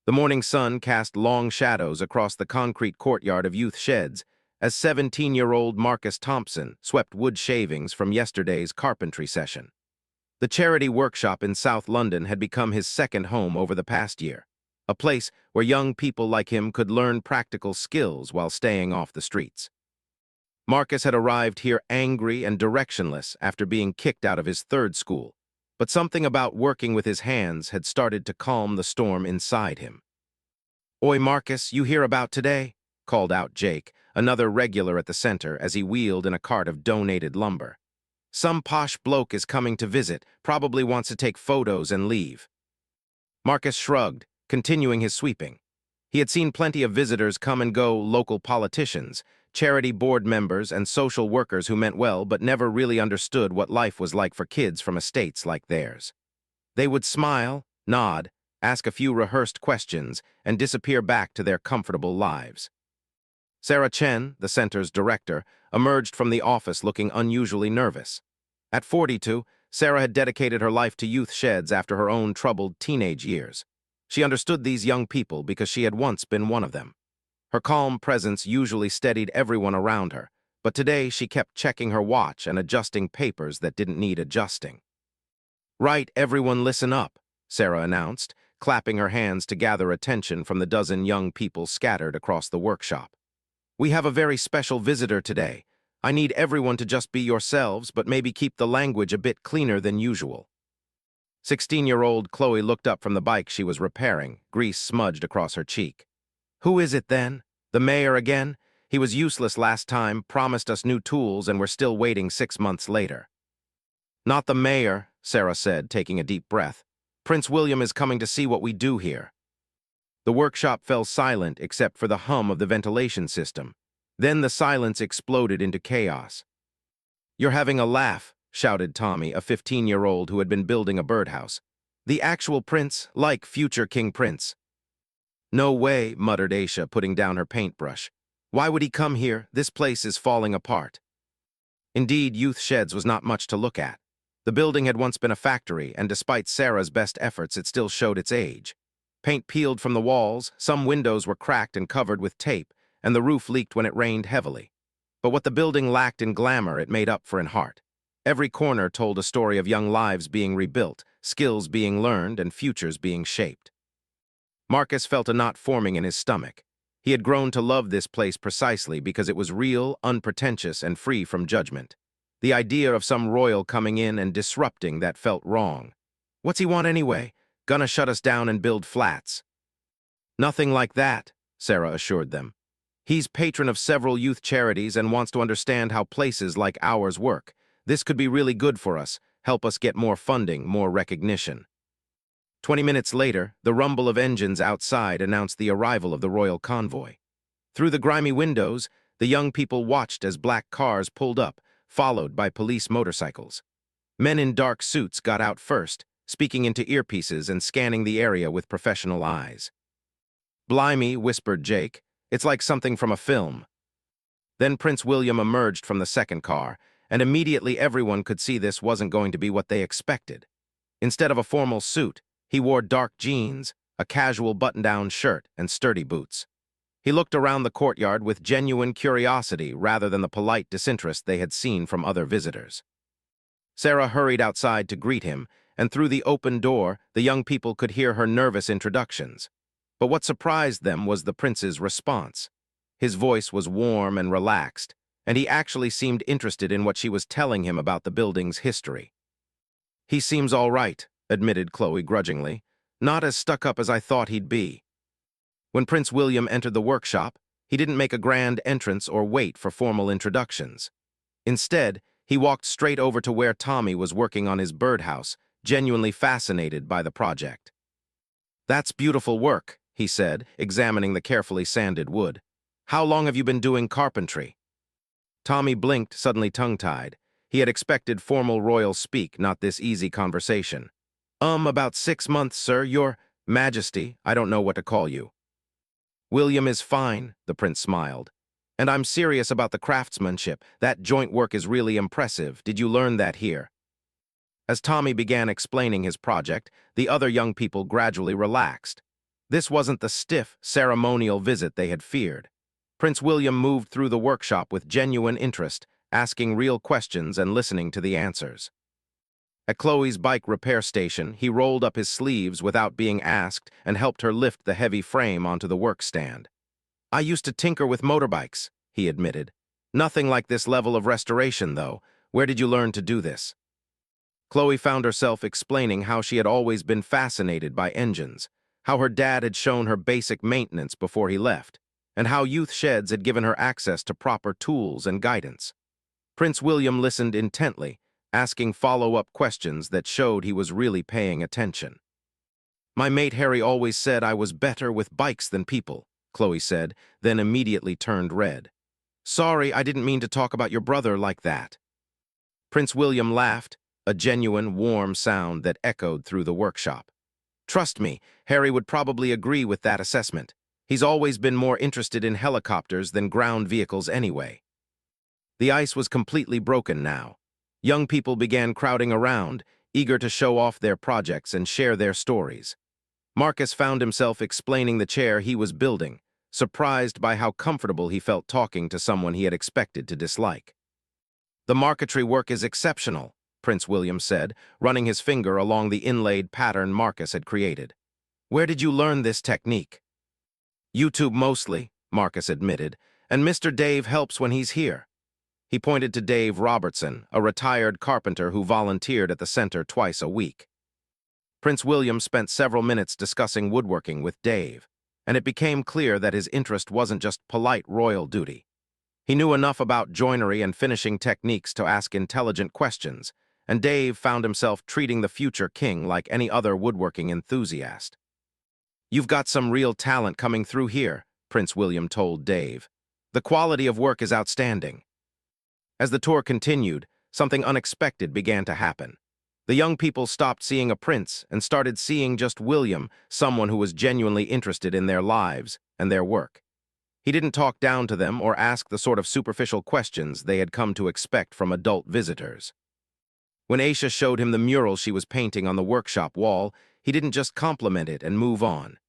The morning sun cast long shadows across the concrete courtyard of Youth Shedz as 17-year-old Marcus Thompson swept wood shavings from yesterday's carpentry session. The charity workshop in South London had become his second home over the past year, a place where young people like him could learn practical skills while staying off the streets. Marcus had arrived here angry and directionless after being kicked out of his third school, but something about working with his hands had started to calm the storm inside him. "Oi, Marcus, you hear about today?" called out Jake, another regular at the center, as he wheeled in a cart of donated lumber. "Some posh bloke is coming to visit, probably wants to take photos and leave." Marcus shrugged, continuing his sweeping. He had seen plenty of visitors come and go, local politicians, charity board members, and social workers who meant well but never really understood what life was like for kids from estates like theirs. They would smile, nod, ask a few rehearsed questions, and disappear back to their comfortable lives. Sarah Chen, the center's director, emerged from the office looking unusually nervous. At 42, Sarah had dedicated her life to Youth Shedz after her own troubled teenage years. She understood these young people because she had once been one of them. Her calm presence usually steadied everyone around her, but today she kept checking her watch and adjusting papers that didn't need adjusting. "Right, everyone listen up," Sarah announced, clapping her hands to gather attention from the dozen young people scattered across the workshop. "We have a very special visitor today. I need everyone to just be yourselves, but maybe keep the language a bit cleaner than usual." 16-year-old Chloe looked up from the bike she was repairing, grease smudged across her cheek. "Who is it then? The mayor again? He was useless last time, promised us new tools, and we're still waiting 6 months later." "Not the mayor," Sarah said, taking a deep breath. "Prince William is coming to see what we do here." The workshop fell silent except for the hum of the ventilation system. Then the silence exploded into chaos. "You're having a laugh," shouted Tommy, a 15-year-old who had been building a birdhouse. "The actual prince, like future King Prince." "No way," muttered Aisha, putting down her paintbrush. "Why would he come here? This place is falling apart." Indeed, Youth Shedz was not much to look at. The building had once been a factory, and despite Sarah's best efforts, it still showed its age. Paint peeled from the walls, some windows were cracked and covered with tape, and the roof leaked when it rained heavily. But what the building lacked in glamour, it made up for in heart. Every corner told a story of young lives being rebuilt, skills being learned, and futures being shaped. Marcus felt a knot forming in his stomach. He had grown to love this place precisely because it was real, unpretentious, and free from judgment. The idea of some royal coming in and disrupting that felt wrong. "What's he want anyway? Gonna shut us down and build flats?" "Nothing like that," Sarah assured them. "He's patron of several youth charities and wants to understand how places like ours work. This could be really good for us, help us get more funding, more recognition." 20 minutes later, the rumble of engines outside announced the arrival of the royal convoy. Through the grimy windows, the young people watched as black cars pulled up, followed by police motorcycles. Men in dark suits got out first, speaking into earpieces and scanning the area with professional eyes. "Blimey," whispered Jake. "It's like something from a film." Then Prince William emerged from the second car, and immediately everyone could see this wasn't going to be what they expected. Instead of a formal suit, he wore dark jeans, a casual button-down shirt, and sturdy boots. He looked around the courtyard with genuine curiosity rather than the polite disinterest they had seen from other visitors. Sarah hurried outside to greet him, and through the open door, the young people could hear her nervous introductions. But what surprised them was the prince's response. His voice was warm and relaxed, and he actually seemed interested in what she was telling him about the building's history. "He seems all right," admitted Chloe grudgingly. "Not as stuck up as I thought he'd be." When Prince William entered the workshop, he didn't make a grand entrance or wait for formal introductions. Instead, he walked straight over to where Tommy was working on his birdhouse, genuinely fascinated by the project. "That's beautiful work," he said, examining the carefully sanded wood. "How long have you been doing carpentry?" Tommy blinked, suddenly tongue-tied. He had expected formal royal speak, not this easy conversation. About 6 months, sir. Your Majesty, I don't know what to call you." "William is fine," the prince smiled. "And I'm serious about the craftsmanship. That joint work is really impressive. Did you learn that here?" As Tommy began explaining his project, the other young people gradually relaxed. This wasn't the stiff, ceremonial visit they had feared. Prince William moved through the workshop with genuine interest, asking real questions and listening to the answers. At Chloe's bike repair station, he rolled up his sleeves without being asked and helped her lift the heavy frame onto the work stand. "I used to tinker with motorbikes," he admitted. "Nothing like this level of restoration, though. Where did you learn to do this?" Chloe found herself explaining how she had always been fascinated by engines, how her dad had shown her basic maintenance before he left, and how Youth Shedz had given her access to proper tools and guidance. Prince William listened intently, asking follow-up questions that showed he was really paying attention. "My mate Harry always said I was better with bikes than people," Chloe said, then immediately turned red. "Sorry, I didn't mean to talk about your brother like that." Prince William laughed, a genuine, warm sound that echoed through the workshop. "Trust me, Harry would probably agree with that assessment. He's always been more interested in helicopters than ground vehicles anyway." The ice was completely broken now. Young people began crowding around, eager to show off their projects and share their stories. Marcus found himself explaining the chair he was building, surprised by how comfortable he felt talking to someone he had expected to dislike. "The marquetry work is exceptional," Prince William said, running his finger along the inlaid pattern Marcus had created. "Where did you learn this technique?" "YouTube mostly," Marcus admitted, "and Mr. Dave helps when he's here." He pointed to Dave Robertson, a retired carpenter who volunteered at the center twice a week. Prince William spent several minutes discussing woodworking with Dave, and it became clear that his interest wasn't just polite royal duty. He knew enough about joinery and finishing techniques to ask intelligent questions, and Dave found himself treating the future king like any other woodworking enthusiast. "You've got some real talent coming through here," Prince William told Dave. "The quality of work is outstanding." As the tour continued, something unexpected began to happen. The young people stopped seeing a prince and started seeing just William, someone who was genuinely interested in their lives and their work. He didn't talk down to them or ask the sort of superficial questions they had come to expect from adult visitors. When Aisha showed him the mural she was painting on the workshop wall, he didn't just compliment it and move on.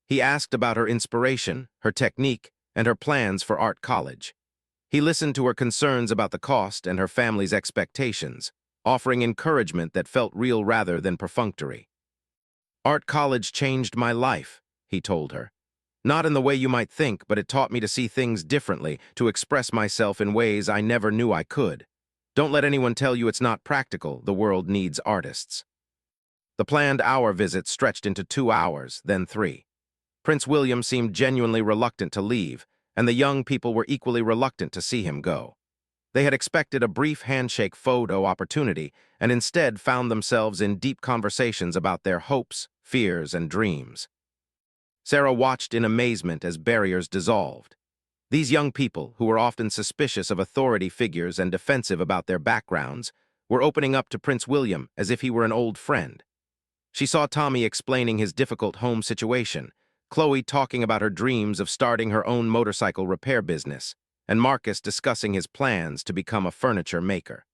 He asked about her inspiration, her technique, and her plans for art college. He listened to her concerns about the cost and her family's expectations, offering encouragement that felt real rather than perfunctory. "Art college changed my life," he told her. "Not in the way you might think, but it taught me to see things differently, to express myself in ways I never knew I could. Don't let anyone tell you it's not practical. The world needs artists." The planned hour visit stretched into 2 hours, then 3. Prince William seemed genuinely reluctant to leave, and the young people were equally reluctant to see him go. They had expected a brief handshake photo opportunity and instead found themselves in deep conversations about their hopes, fears, and dreams. Sarah watched in amazement as barriers dissolved. These young people, who were often suspicious of authority figures and defensive about their backgrounds, were opening up to Prince William as if he were an old friend. She saw Tommy explaining his difficult home situation, Chloe talking about her dreams of starting her own motorcycle repair business, and Marcus discussing his plans to become a furniture maker.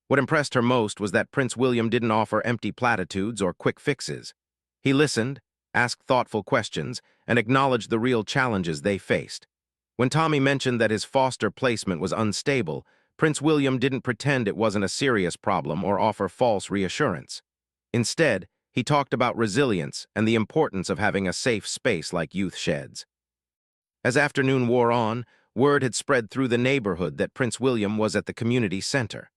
What impressed her most was that Prince William didn't offer empty platitudes or quick fixes. He listened, asked thoughtful questions, and acknowledged the real challenges they faced. When Tommy mentioned that his foster placement was unstable, Prince William didn't pretend it wasn't a serious problem or offer false reassurance. Instead, he talked about resilience and the importance of having a safe space like Youth Shedz. As afternoon wore on, word had spread through the neighborhood that Prince William was at the community center.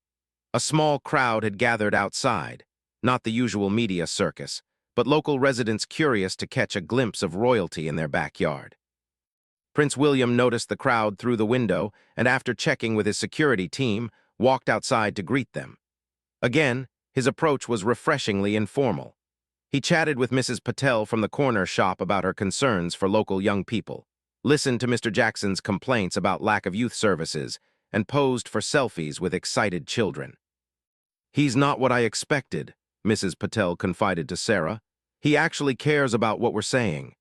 A small crowd had gathered outside, not the usual media circus, but local residents curious to catch a glimpse of royalty in their backyard. Prince William noticed the crowd through the window and, after checking with his security team, walked outside to greet them. Again, his approach was refreshingly informal. He chatted with Mrs. Patel from the corner shop about her concerns for local young people, listened to Mr. Jackson's complaints about lack of youth services, and posed for selfies with excited children. "He's not what I expected," Mrs. Patel confided to Sarah. "He actually cares about what we're saying."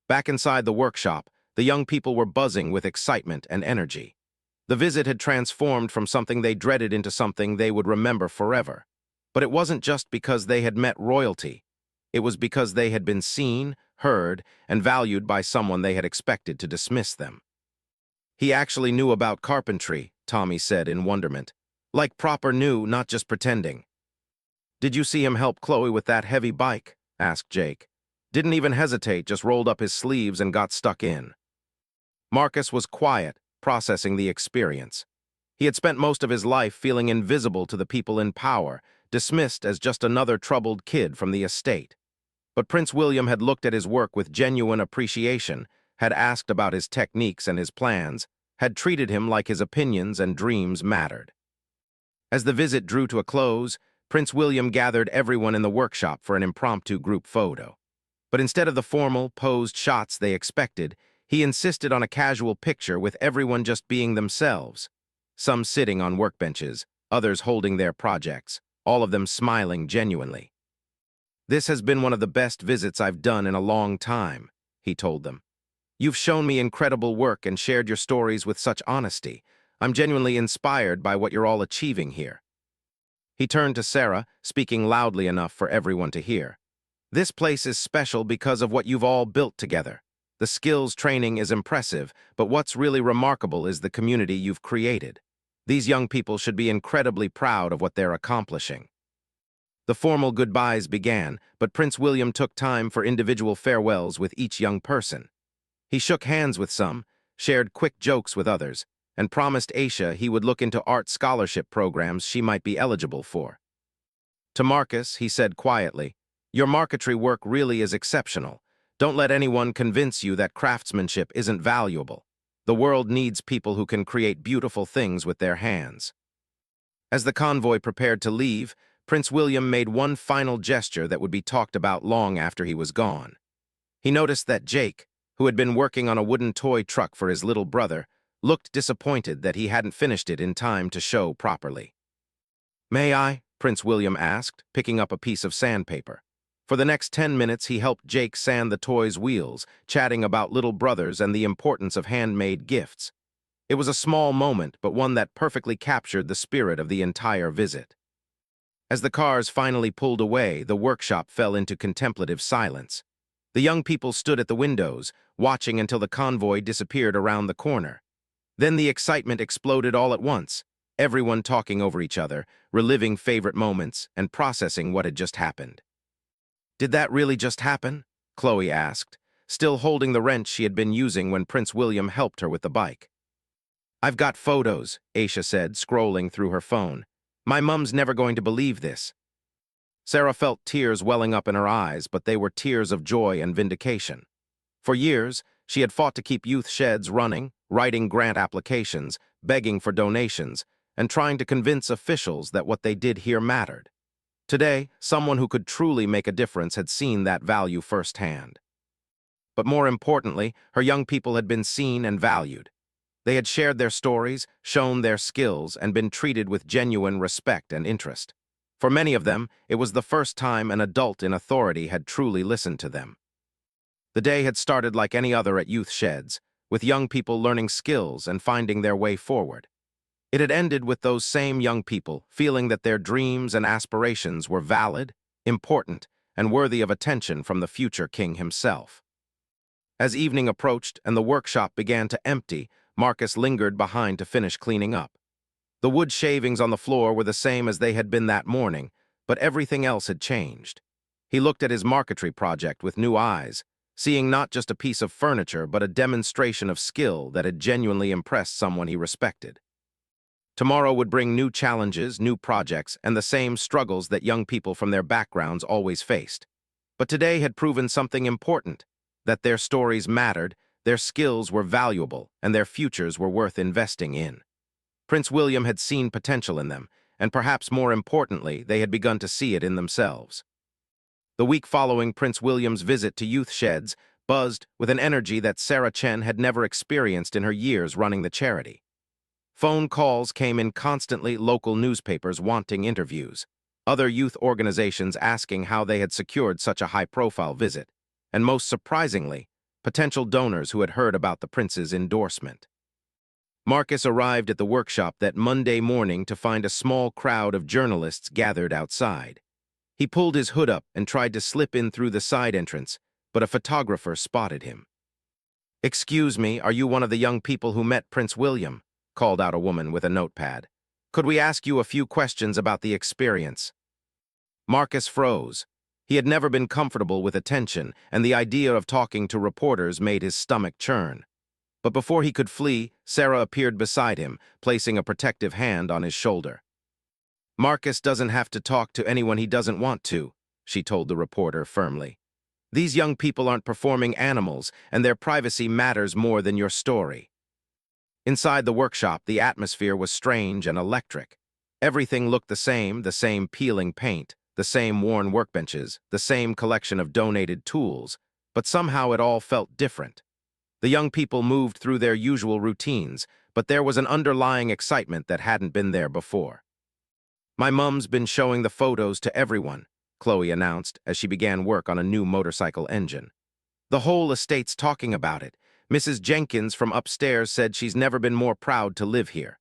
Back inside the workshop, the young people were buzzing with excitement and energy. The visit had transformed from something they dreaded into something they would remember forever. But it wasn't just because they had met royalty. It was because they had been seen, heard, and valued by someone they had expected to dismiss them. He actually knew about carpentry, Tommy said in wonderment. Like proper knew, not just pretending. Did you see him help Chloe with that heavy bike? Asked Jake. Didn't even hesitate, just rolled up his sleeves and got stuck in. Marcus was quiet, processing the experience. He had spent most of his life feeling invisible to the people in power, dismissed as just another troubled kid from the estate. But Prince William had looked at his work with genuine appreciation, had asked about his techniques and his plans, had treated him like his opinions and dreams mattered. As the visit drew to a close, Prince William gathered everyone in the workshop for an impromptu group photo. But instead of the formal, posed shots they expected, he insisted on a casual picture with everyone just being themselves. Some sitting on workbenches, others holding their projects, all of them smiling genuinely. "This has been one of the best visits I've done in a long time," he told them. "You've shown me incredible work and shared your stories with such honesty. I'm genuinely inspired by what you're all achieving here." He turned to Sarah, speaking loudly enough for everyone to hear. "This place is special because of what you've all built together. The skills training is impressive, but what's really remarkable is the community you've created. These young people should be incredibly proud of what they're accomplishing." The formal goodbyes began, but Prince William took time for individual farewells with each young person. He shook hands with some, shared quick jokes with others, and promised Aisha he would look into art scholarship programs she might be eligible for. To Marcus, he said quietly, "Your marquetry work really is exceptional. Don't let anyone convince you that craftsmanship isn't valuable. The world needs people who can create beautiful things with their hands." As the convoy prepared to leave, Prince William made one final gesture that would be talked about long after he was gone. He noticed that Jake, who had been working on a wooden toy truck for his little brother, looked disappointed that he hadn't finished it in time to show properly. "May I?" Prince William asked, picking up a piece of sandpaper. For the next 10 minutes, he helped Jake sand the toy's wheels, chatting about little brothers and the importance of handmade gifts. It was a small moment, but one that perfectly captured the spirit of the entire visit. As the cars finally pulled away, the workshop fell into contemplative silence. The young people stood at the windows, watching until the convoy disappeared around the corner. Then the excitement exploded all at once, everyone talking over each other, reliving favorite moments, and processing what had just happened. "Did that really just happen?" Chloe asked, still holding the wrench she had been using when Prince William helped her with the bike. "I've got photos," Aisha said, scrolling through her phone. "My mum's never going to believe this." Sarah felt tears welling up in her eyes, but they were tears of joy and vindication. For years, she had fought to keep youth sheds running, writing grant applications, begging for donations, and trying to convince officials that what they did here mattered. Today, someone who could truly make a difference had seen that value firsthand. But more importantly, her young people had been seen and valued. They had shared their stories, shown their skills, and been treated with genuine respect and interest. For many of them, it was the first time an adult in authority had truly listened to them. The day had started like any other at youth sheds, with young people learning skills and finding their way forward. It had ended with those same young people feeling that their dreams and aspirations were valid, important, and worthy of attention from the future king himself. As evening approached and the workshop began to empty, Marcus lingered behind to finish cleaning up. The wood shavings on the floor were the same as they had been that morning, but everything else had changed. He looked at his marquetry project with new eyes, seeing not just a piece of furniture but a demonstration of skill that had genuinely impressed someone he respected. Tomorrow would bring new challenges, new projects, and the same struggles that young people from their backgrounds always faced. But today had proven something important, that their stories mattered, their skills were valuable, and their futures were worth investing in. Prince William had seen potential in them, and perhaps more importantly, they had begun to see it in themselves. The week following Prince William's visit to youth sheds buzzed with an energy that Sarah Chen had never experienced in her years running the charity. Phone calls came in constantly, local newspapers wanting interviews, other youth organizations asking how they had secured such a high-profile visit, and most surprisingly, potential donors who had heard about the prince's endorsement. Marcus arrived at the workshop that Monday morning to find a small crowd of journalists gathered outside. He pulled his hood up and tried to slip in through the side entrance, but a photographer spotted him. "Excuse me, are you one of the young people who met Prince William?" called out a woman with a notepad. "Could we ask you a few questions about the experience?" Marcus froze. He had never been comfortable with attention, and the idea of talking to reporters made his stomach churn. But before he could flee, Sarah appeared beside him, placing a protective hand on his shoulder. "Marcus doesn't have to talk to anyone he doesn't want to," she told the reporter firmly. "These young people aren't performing animals, and their privacy matters more than your story." Inside the workshop, the atmosphere was strange and electric. Everything looked the same peeling paint, the same worn workbenches, the same collection of donated tools, but somehow it all felt different. The young people moved through their usual routines, but there was an underlying excitement that hadn't been there before. "My mum's been showing the photos to everyone," Chloe announced as she began work on a new motorcycle engine. "The whole estate's talking about it. Mrs. Jenkins from upstairs said she's never been more proud to live here."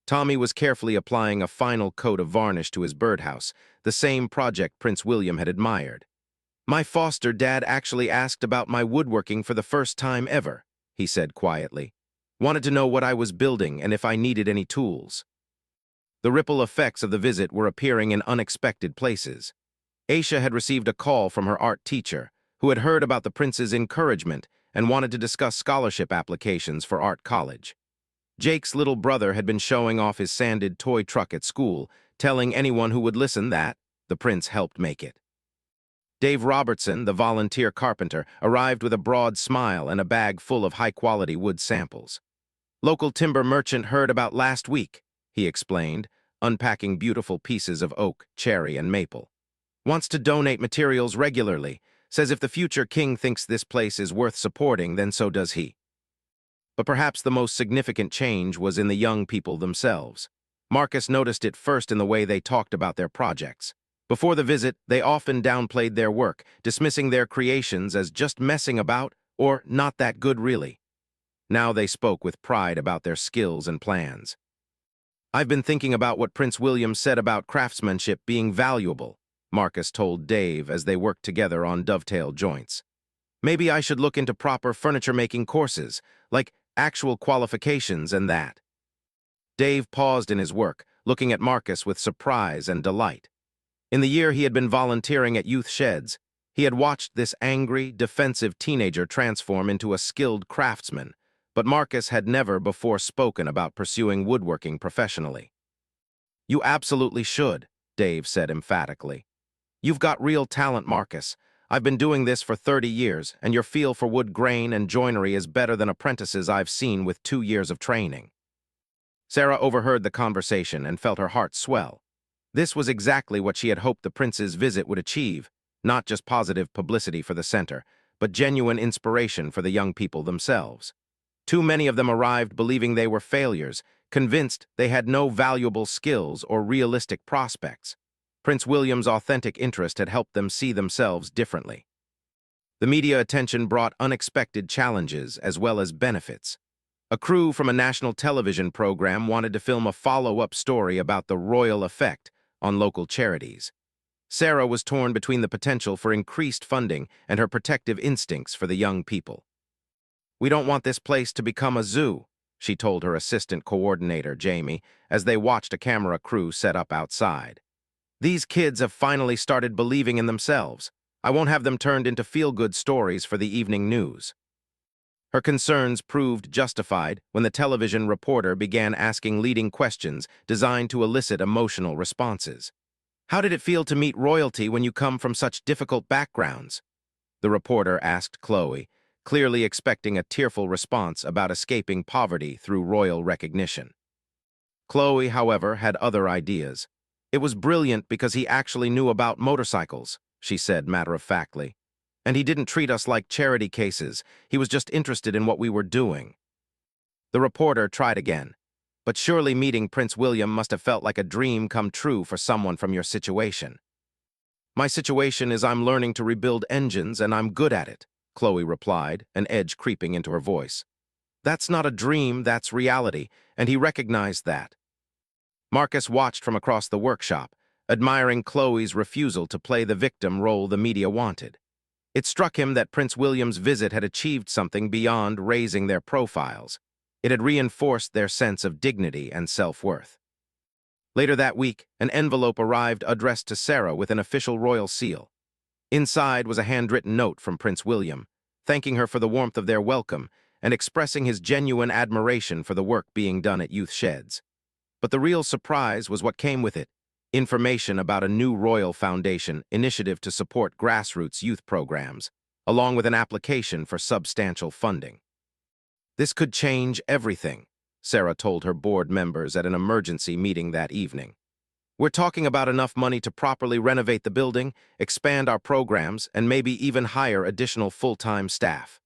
Tommy was carefully applying a final coat of varnish to his birdhouse, the same project Prince William had admired. "My foster dad actually asked about my woodworking for the first time ever," he said quietly. "Wanted to know what I was building and if I needed any tools." The ripple effects of the visit were appearing in unexpected places. Aisha had received a call from her art teacher, who had heard about the prince's encouragement and wanted to discuss scholarship applications for art college. Jake's little brother had been showing off his sanded toy truck at school, telling anyone who would listen that the prince helped make it. Dave Robertson, the volunteer carpenter, arrived with a broad smile and a bag full of high-quality wood samples. "Local timber merchant heard about last week," he explained, unpacking beautiful pieces of oak, cherry, and maple. "Wants to donate materials regularly. Says if the future king thinks this place is worth supporting, then so does he." But perhaps the most significant change was in the young people themselves. Marcus noticed it first in the way they talked about their projects. Before the visit, they often downplayed their work, dismissing their creations as just messing about or not that good really. Now they spoke with pride about their skills and plans. "I've been thinking about what Prince William said about craftsmanship being valuable," Marcus told Dave as they worked together on dovetail joints. "Maybe I should look into proper furniture-making courses, like actual qualifications and that." Dave paused in his work, looking at Marcus with surprise and delight. In the year he had been volunteering at youth Shedz, he had watched this angry, defensive teenager transform into a skilled craftsman, but Marcus had never before spoken about pursuing woodworking professionally. "You absolutely should," Dave said emphatically. "You've got real talent, Marcus. I've been doing this for 30 years, and your feel for wood grain and joinery is better than apprentices I've seen with 2 years of training." Sarah overheard the conversation and felt her heart swell. This was exactly what she had hoped the prince's visit would achieve, not just positive publicity for the center, but genuine inspiration for the young people themselves. Too many of them arrived believing they were failures, convinced they had no valuable skills or realistic prospects. Prince William's authentic interest had helped them see themselves differently. The media attention brought unexpected challenges as well as benefits. A crew from a national television program wanted to film a follow-up story about the royal effect on local charities. Sarah was torn between the potential for increased funding and her protective instincts for the young people. "We don't want this place to become a zoo," she told her assistant coordinator, Jamie, as they watched a camera crew set up outside. "These kids have finally started believing in themselves. I won't have them turned into feel-good stories for the evening news." Her concerns proved justified when the television reporter began asking leading questions designed to elicit emotional responses. "How did it feel to meet royalty when you come from such difficult backgrounds?" the reporter asked Chloe, clearly expecting a tearful response about escaping poverty through royal recognition. Chloe, however, had other ideas. "It was brilliant because he actually knew about motorcycles," she said matter-of-factly. "And he didn't treat us like charity cases. He was just interested in what we were doing." The reporter tried again. "But surely meeting Prince William must have felt like a dream come true for someone from your situation." "My situation is I'm learning to rebuild engines and I'm good at it," Chloe replied, an edge creeping into her voice. "That's not a dream, that's reality, and he recognized that." Marcus watched from across the workshop, admiring Chloe's refusal to play the victim role the media wanted. It struck him that Prince William's visit had achieved something beyond raising their profiles. It had reinforced their sense of dignity and self-worth. Later that week, an envelope arrived addressed to Sarah with an official royal seal. Inside was a handwritten note from Prince William, thanking her for the warmth of their welcome and expressing his genuine admiration for the work being done at Youth Shedz. But the real surprise was what came with it: information about a new Royal Foundation initiative to support grassroots youth programs, along with an application for substantial funding. This could change everything, Sarah told her board members at an emergency meeting that evening. We're talking about enough money to properly renovate the building, expand our programs, and maybe even hire additional full-time staff.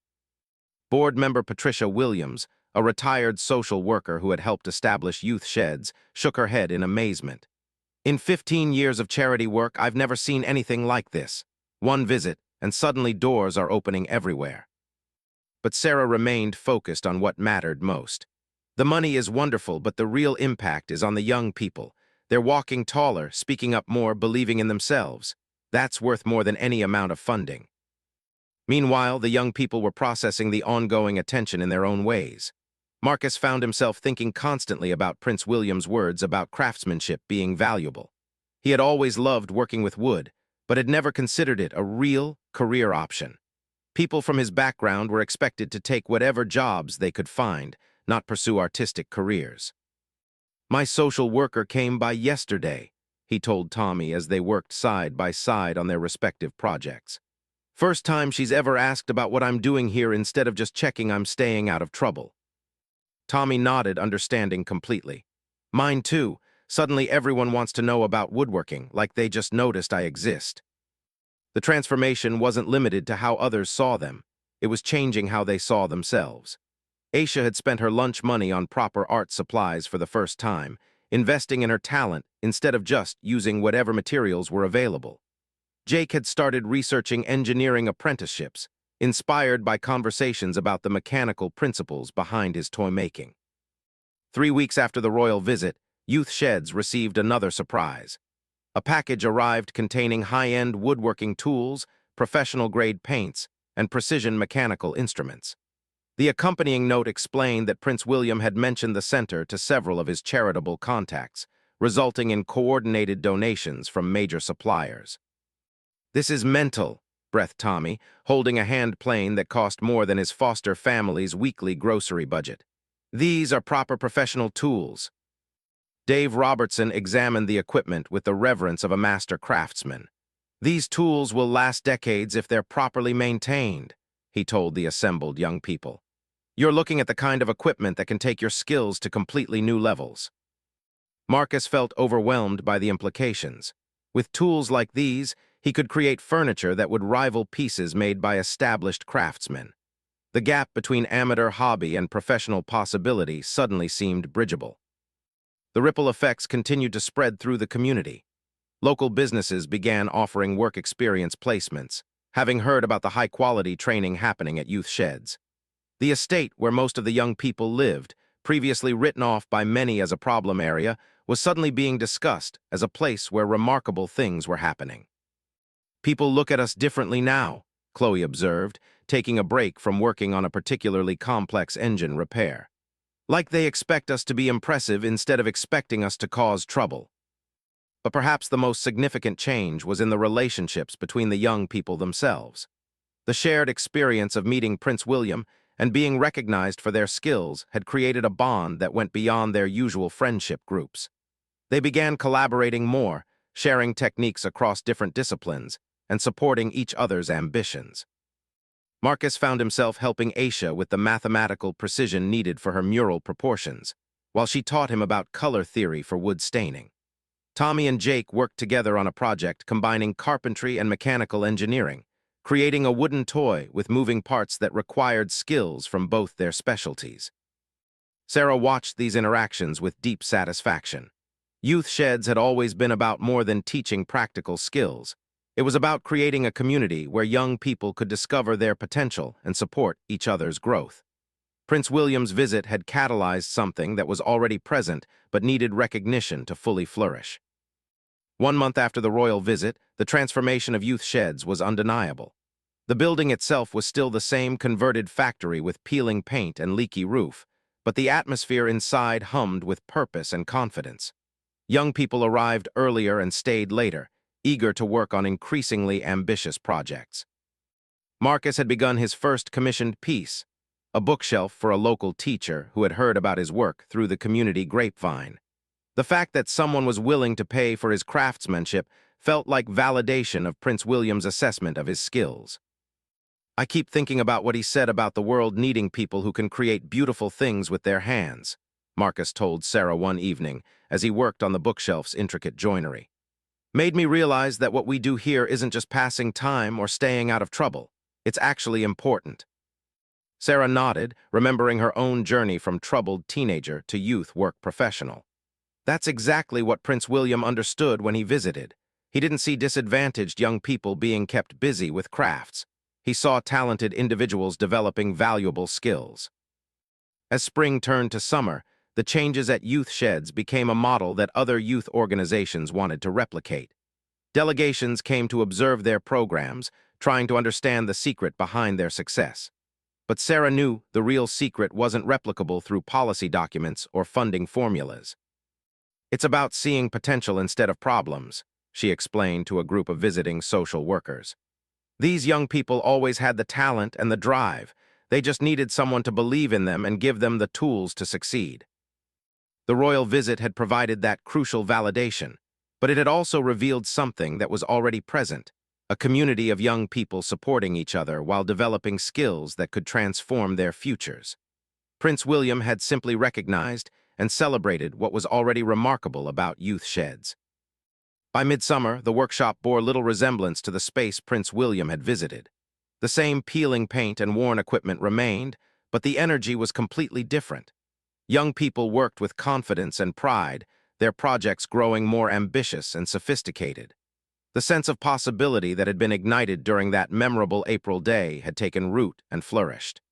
Board member Patricia Williams, a retired social worker who had helped establish Youth Shedz, shook her head in amazement. In 15 years of charity work, I've never seen anything like this. One visit, and suddenly doors are opening everywhere. But Sarah remained focused on what mattered most. The money is wonderful, but the real impact is on the young people. They're walking taller, speaking up more, believing in themselves. That's worth more than any amount of funding. Meanwhile, the young people were processing the ongoing attention in their own ways. Marcus found himself thinking constantly about Prince William's words about craftsmanship being valuable. He had always loved working with wood, but had never considered it a real career option. People from his background were expected to take whatever jobs they could find, not pursue artistic careers. My social worker came by yesterday, he told Tommy as they worked side by side on their respective projects. First time she's ever asked about what I'm doing here instead of just checking I'm staying out of trouble. Tommy nodded, understanding completely. Mine too. Suddenly everyone wants to know about woodworking, like they just noticed I exist. The transformation wasn't limited to how others saw them. It was changing how they saw themselves. Aisha had spent her lunch money on proper art supplies for the first time, investing in her talent instead of just using whatever materials were available. Jake had started researching engineering apprenticeships, inspired by conversations about the mechanical principles behind his toy making. 3 weeks after the royal visit, Youth Shedz received another surprise. A package arrived containing high-end woodworking tools, professional-grade paints, and precision mechanical instruments. The accompanying note explained that Prince William had mentioned the center to several of his charitable contacts, resulting in coordinated donations from major suppliers. This is mental, breathed Tommy, holding a hand plane that cost more than his foster family's weekly grocery budget. These are proper professional tools. Dave Robertson examined the equipment with the reverence of a master craftsman. These tools will last decades if they're properly maintained, he told the assembled young people. You're looking at the kind of equipment that can take your skills to completely new levels. Marcus felt overwhelmed by the implications. With tools like these, he could create furniture that would rival pieces made by established craftsmen. The gap between amateur hobby and professional possibility suddenly seemed bridgeable. The ripple effects continued to spread through the community. Local businesses began offering work experience placements, having heard about the high-quality training happening at Youth Shedz. The estate where most of the young people lived, previously written off by many as a problem area, was suddenly being discussed as a place where remarkable things were happening. People look at us differently now, Chloe observed, taking a break from working on a particularly complex engine repair. Like they expect us to be impressive instead of expecting us to cause trouble. But perhaps the most significant change was in the relationships between the young people themselves. The shared experience of meeting Prince William and being recognized for their skills had created a bond that went beyond their usual friendship groups. They began collaborating more, sharing techniques across different disciplines, and supporting each other's ambitions. Marcus found himself helping Aisha with the mathematical precision needed for her mural proportions, while she taught him about color theory for wood staining. Tommy and Jake worked together on a project combining carpentry and mechanical engineering, creating a wooden toy with moving parts that required skills from both their specialties. Sarah watched these interactions with deep satisfaction. Youth Shedz had always been about more than teaching practical skills. It was about creating a community where young people could discover their potential and support each other's growth. Prince William's visit had catalyzed something that was already present but needed recognition to fully flourish. 1 month after the royal visit, the transformation of Youth Shedz was undeniable. The building itself was still the same converted factory with peeling paint and leaky roof, but the atmosphere inside hummed with purpose and confidence. Young people arrived earlier and stayed later, eager to work on increasingly ambitious projects. Marcus had begun his first commissioned piece, a bookshelf for a local teacher who had heard about his work through the community grapevine. The fact that someone was willing to pay for his craftsmanship felt like validation of Prince William's assessment of his skills. I keep thinking about what he said about the world needing people who can create beautiful things with their hands, Marcus told Sarah one evening as he worked on the bookshelf's intricate joinery. Made me realize that what we do here isn't just passing time or staying out of trouble. It's actually important. Sarah nodded, remembering her own journey from troubled teenager to youth work professional. That's exactly what Prince William understood when he visited. He didn't see disadvantaged young people being kept busy with crafts. He saw talented individuals developing valuable skills. As spring turned to summer, the changes at youth Shedz became a model that other youth organizations wanted to replicate. Delegations came to observe their programs, trying to understand the secret behind their success. But Sarah knew the real secret wasn't replicable through policy documents or funding formulas. It's about seeing potential instead of problems, she explained to a group of visiting social workers. These young people always had the talent and the drive. They just needed someone to believe in them and give them the tools to succeed. The royal visit had provided that crucial validation, but it had also revealed something that was already present, a community of young people supporting each other while developing skills that could transform their futures. Prince William had simply recognized and celebrated what was already remarkable about youth Shedz. By midsummer, the workshop bore little resemblance to the space Prince William had visited. The same peeling paint and worn equipment remained, but the energy was completely different. Young people worked with confidence and pride, their projects growing more ambitious and sophisticated. The sense of possibility that had been ignited during that memorable April day had taken root and flourished.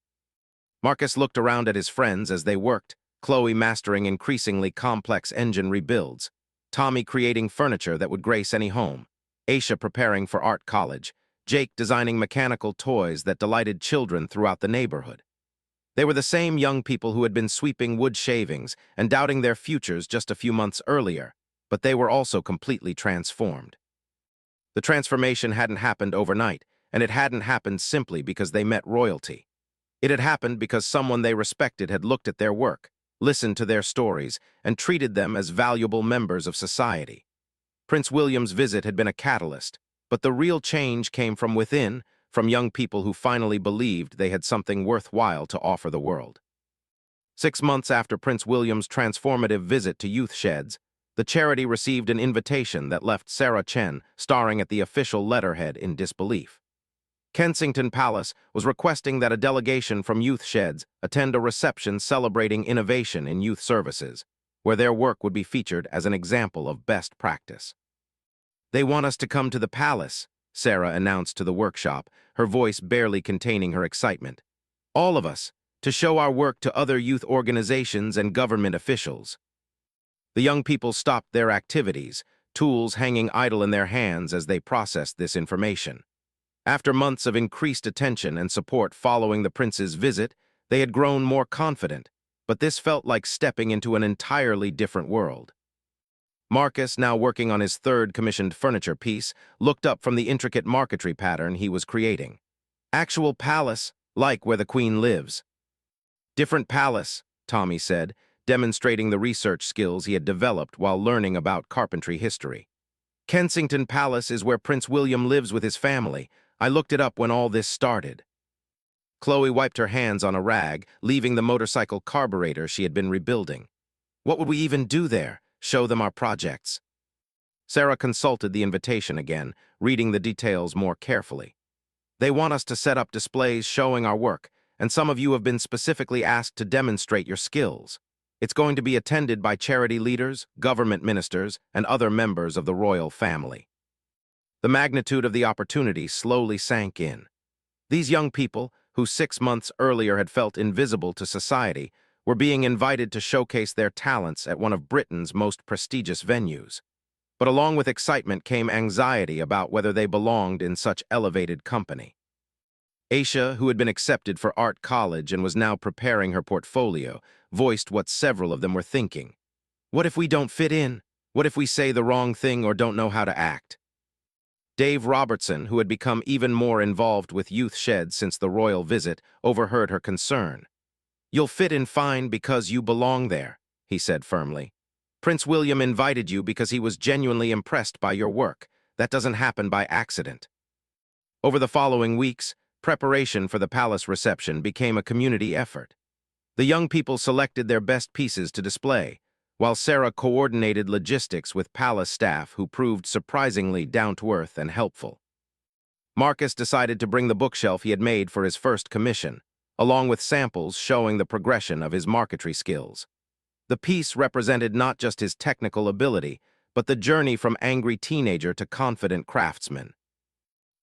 Marcus looked around at his friends as they worked, Chloe mastering increasingly complex engine rebuilds, Tommy creating furniture that would grace any home, Aisha preparing for art college, Jake designing mechanical toys that delighted children throughout the neighborhood. They were the same young people who had been sweeping wood shavings and doubting their futures just a few months earlier, but they were also completely transformed. The transformation hadn't happened overnight, and it hadn't happened simply because they met royalty. It had happened because someone they respected had looked at their work, listened to their stories, and treated them as valuable members of society. Prince William's visit had been a catalyst, but the real change came from within, from young people who finally believed they had something worthwhile to offer the world. 6 months after Prince William's transformative visit to youth Shedz, the charity received an invitation that left Sarah Chen staring at the official letterhead in disbelief. Kensington Palace was requesting that a delegation from youth Shedz attend a reception celebrating innovation in youth services, where their work would be featured as an example of best practice. "They want us to come to the palace," Sarah announced to the workshop, her voice barely containing her excitement. "All of us, to show our work to other youth organizations and government officials." The young people stopped their activities, tools hanging idle in their hands as they processed this information. After months of increased attention and support following the prince's visit, they had grown more confident, but this felt like stepping into an entirely different world. Marcus, now working on his third commissioned furniture piece, looked up from the intricate marquetry pattern he was creating. "Actual palace, like where the queen lives." "Different palace," Tommy said, demonstrating the research skills he had developed while learning about carpentry history. "Kensington Palace is where Prince William lives with his family. I looked it up when all this started." Chloe wiped her hands on a rag, leaving the motorcycle carburetor she had been rebuilding. "What would we even do there? Show them our projects?" Sarah consulted the invitation again, reading the details more carefully. "They want us to set up displays showing our work, and some of you have been specifically asked to demonstrate your skills. It's going to be attended by charity leaders, government ministers, and other members of the royal family." The magnitude of the opportunity slowly sank in. These young people, who 6 months earlier had felt invisible to society, were being invited to showcase their talents at one of Britain's most prestigious venues. But along with excitement came anxiety about whether they belonged in such elevated company. Aisha, who had been accepted for art college and was now preparing her portfolio, voiced what several of them were thinking. What if we don't fit in? What if we say the wrong thing or don't know how to act? Dave Robertson, who had become even more involved with Youth Shedz since the royal visit, overheard her concern. "You'll fit in fine because you belong there," he said firmly. "Prince William invited you because he was genuinely impressed by your work. That doesn't happen by accident." Over the following weeks, preparation for the palace reception became a community effort. The young people selected their best pieces to display, while Sarah coordinated logistics with palace staff who proved surprisingly down-to-earth and helpful. Marcus decided to bring the bookshelf he had made for his first commission, along with samples showing the progression of his marquetry skills. The piece represented not just his technical ability, but the journey from angry teenager to confident craftsman.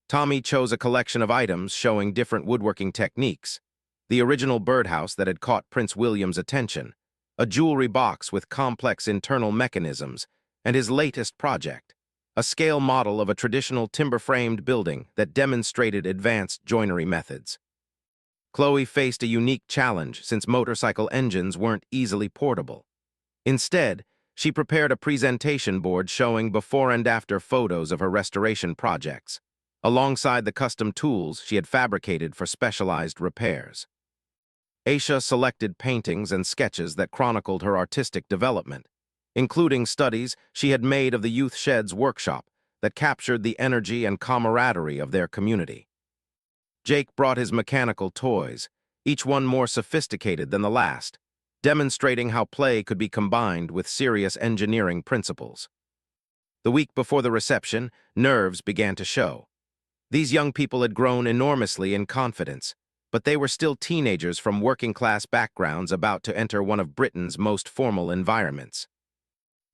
Tommy chose a collection of items showing different woodworking techniques: the original birdhouse that had caught Prince William's attention, a jewelry box with complex internal mechanisms, and his latest project, a scale model of a traditional timber-framed building that demonstrated advanced joinery methods. Chloe faced a unique challenge since motorcycle engines weren't easily portable. Instead, she prepared a presentation board showing before and after photos of her restoration projects, alongside the custom tools she had fabricated for specialized repairs. Aisha selected paintings and sketches that chronicled her artistic development, including studies she had made of the Youth Shedz workshop that captured the energy and camaraderie of their community. Jake brought his mechanical toys, each one more sophisticated than the last, demonstrating how play could be combined with serious engineering principles. The week before the reception, nerves began to show. These young people had grown enormously in confidence, but they were still teenagers from working-class backgrounds about to enter one of Britain's most formal environments.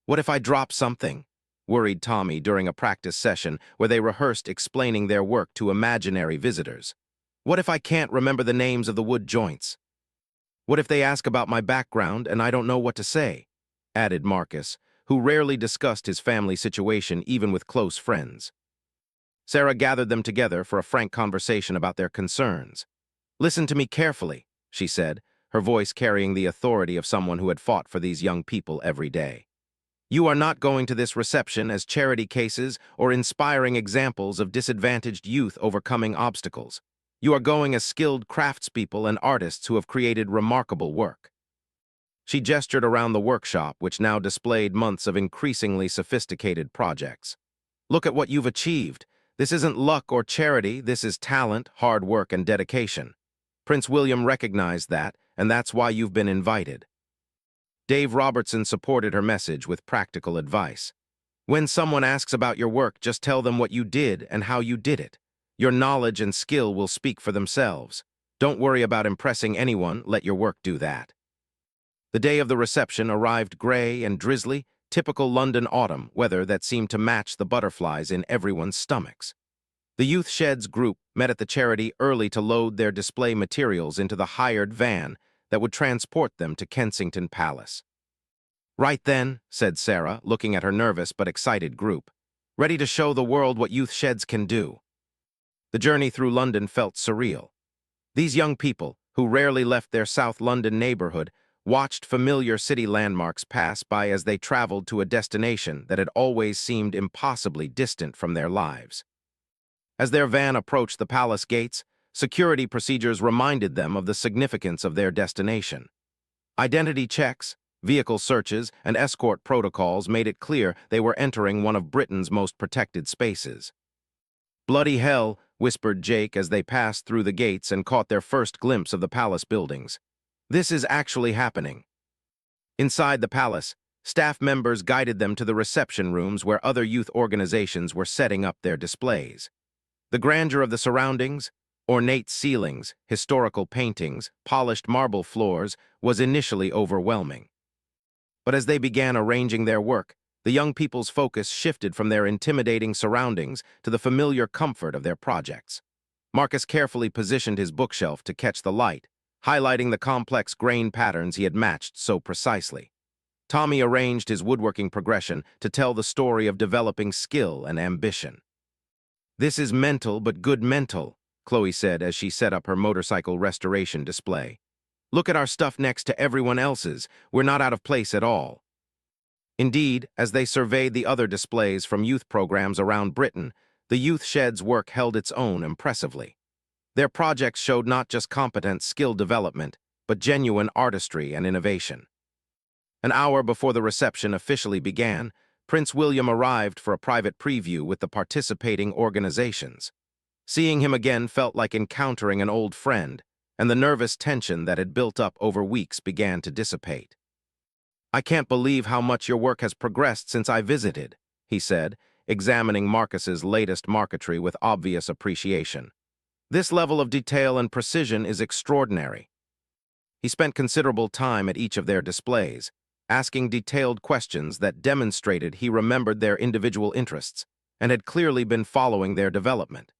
"What if I drop something?" worried Tommy during a practice session where they rehearsed explaining their work to imaginary visitors. "What if I can't remember the names of the wood joints? What if they ask about my background and I don't know what to say?" added Marcus, who rarely discussed his family situation even with close friends. Sarah gathered them together for a frank conversation about their concerns. "Listen to me carefully," she said, her voice carrying the authority of someone who had fought for these young people every day. "You are not going to this reception as charity cases or inspiring examples of disadvantaged youth overcoming obstacles. You are going as skilled craftspeople and artists who have created remarkable work." She gestured around the workshop, which now displayed months of increasingly sophisticated projects. "Look at what you've achieved. This isn't luck or charity, this is talent, hard work, and dedication. Prince William recognized that, and that's why you've been invited." Dave Robertson supported her message with practical advice. "When someone asks about your work, just tell them what you did and how you did it. Your knowledge and skill will speak for themselves. Don't worry about impressing anyone, let your work do that." The day of the reception arrived gray and drizzly, typical London autumn weather that seemed to match the butterflies in everyone's stomachs. The Youth Shedz group met at the charity early to load their display materials into the hired van that would transport them to Kensington Palace. "Right then," said Sarah, looking at her nervous but excited group, "ready to show the world what Youth Shedz can do." The journey through London felt surreal. These young people, who rarely left their South London neighborhood, watched familiar city landmarks pass by as they traveled to a destination that had always seemed impossibly distant from their lives. As their van approached the palace gates, security procedures reminded them of the significance of their destination. Identity checks, vehicle searches, and escort protocols made it clear they were entering one of Britain's most protected spaces. "Bloody hell," whispered Jake as they passed through the gates and caught their first glimpse of the palace buildings. "This is actually happening." Inside the palace, staff members guided them to the reception rooms where other youth organizations were setting up their displays. The grandeur of the surroundings, ornate ceilings, historical paintings, polished marble floors, was initially overwhelming. But as they began arranging their work, the young people's focus shifted from their intimidating surroundings to the familiar comfort of their projects. Marcus carefully positioned his bookshelf to catch the light, highlighting the complex grain patterns he had matched so precisely. Tommy arranged his woodworking progression to tell the story of developing skill and ambition. "This is mental but good mental," Chloe said as she set up her motorcycle restoration display. Look at our stuff next to everyone else's. We're not out of place at all. Indeed, as they surveyed the other displays from youth programs around Britain, the Youth Shed's work held its own impressively. Their projects showed not just competent skill development, but genuine artistry and innovation. An hour before the reception officially began, Prince William arrived for a private preview with the participating organizations. Seeing him again felt like encountering an old friend, and the nervous tension that had built up over weeks began to dissipate. I can't believe how much your work has progressed since I visited, he said, examining Marcus's latest marquetry with obvious appreciation. This level of detail and precision is extraordinary. He spent considerable time at each of their displays, asking detailed questions that demonstrated he remembered their individual interests and had clearly been following their development.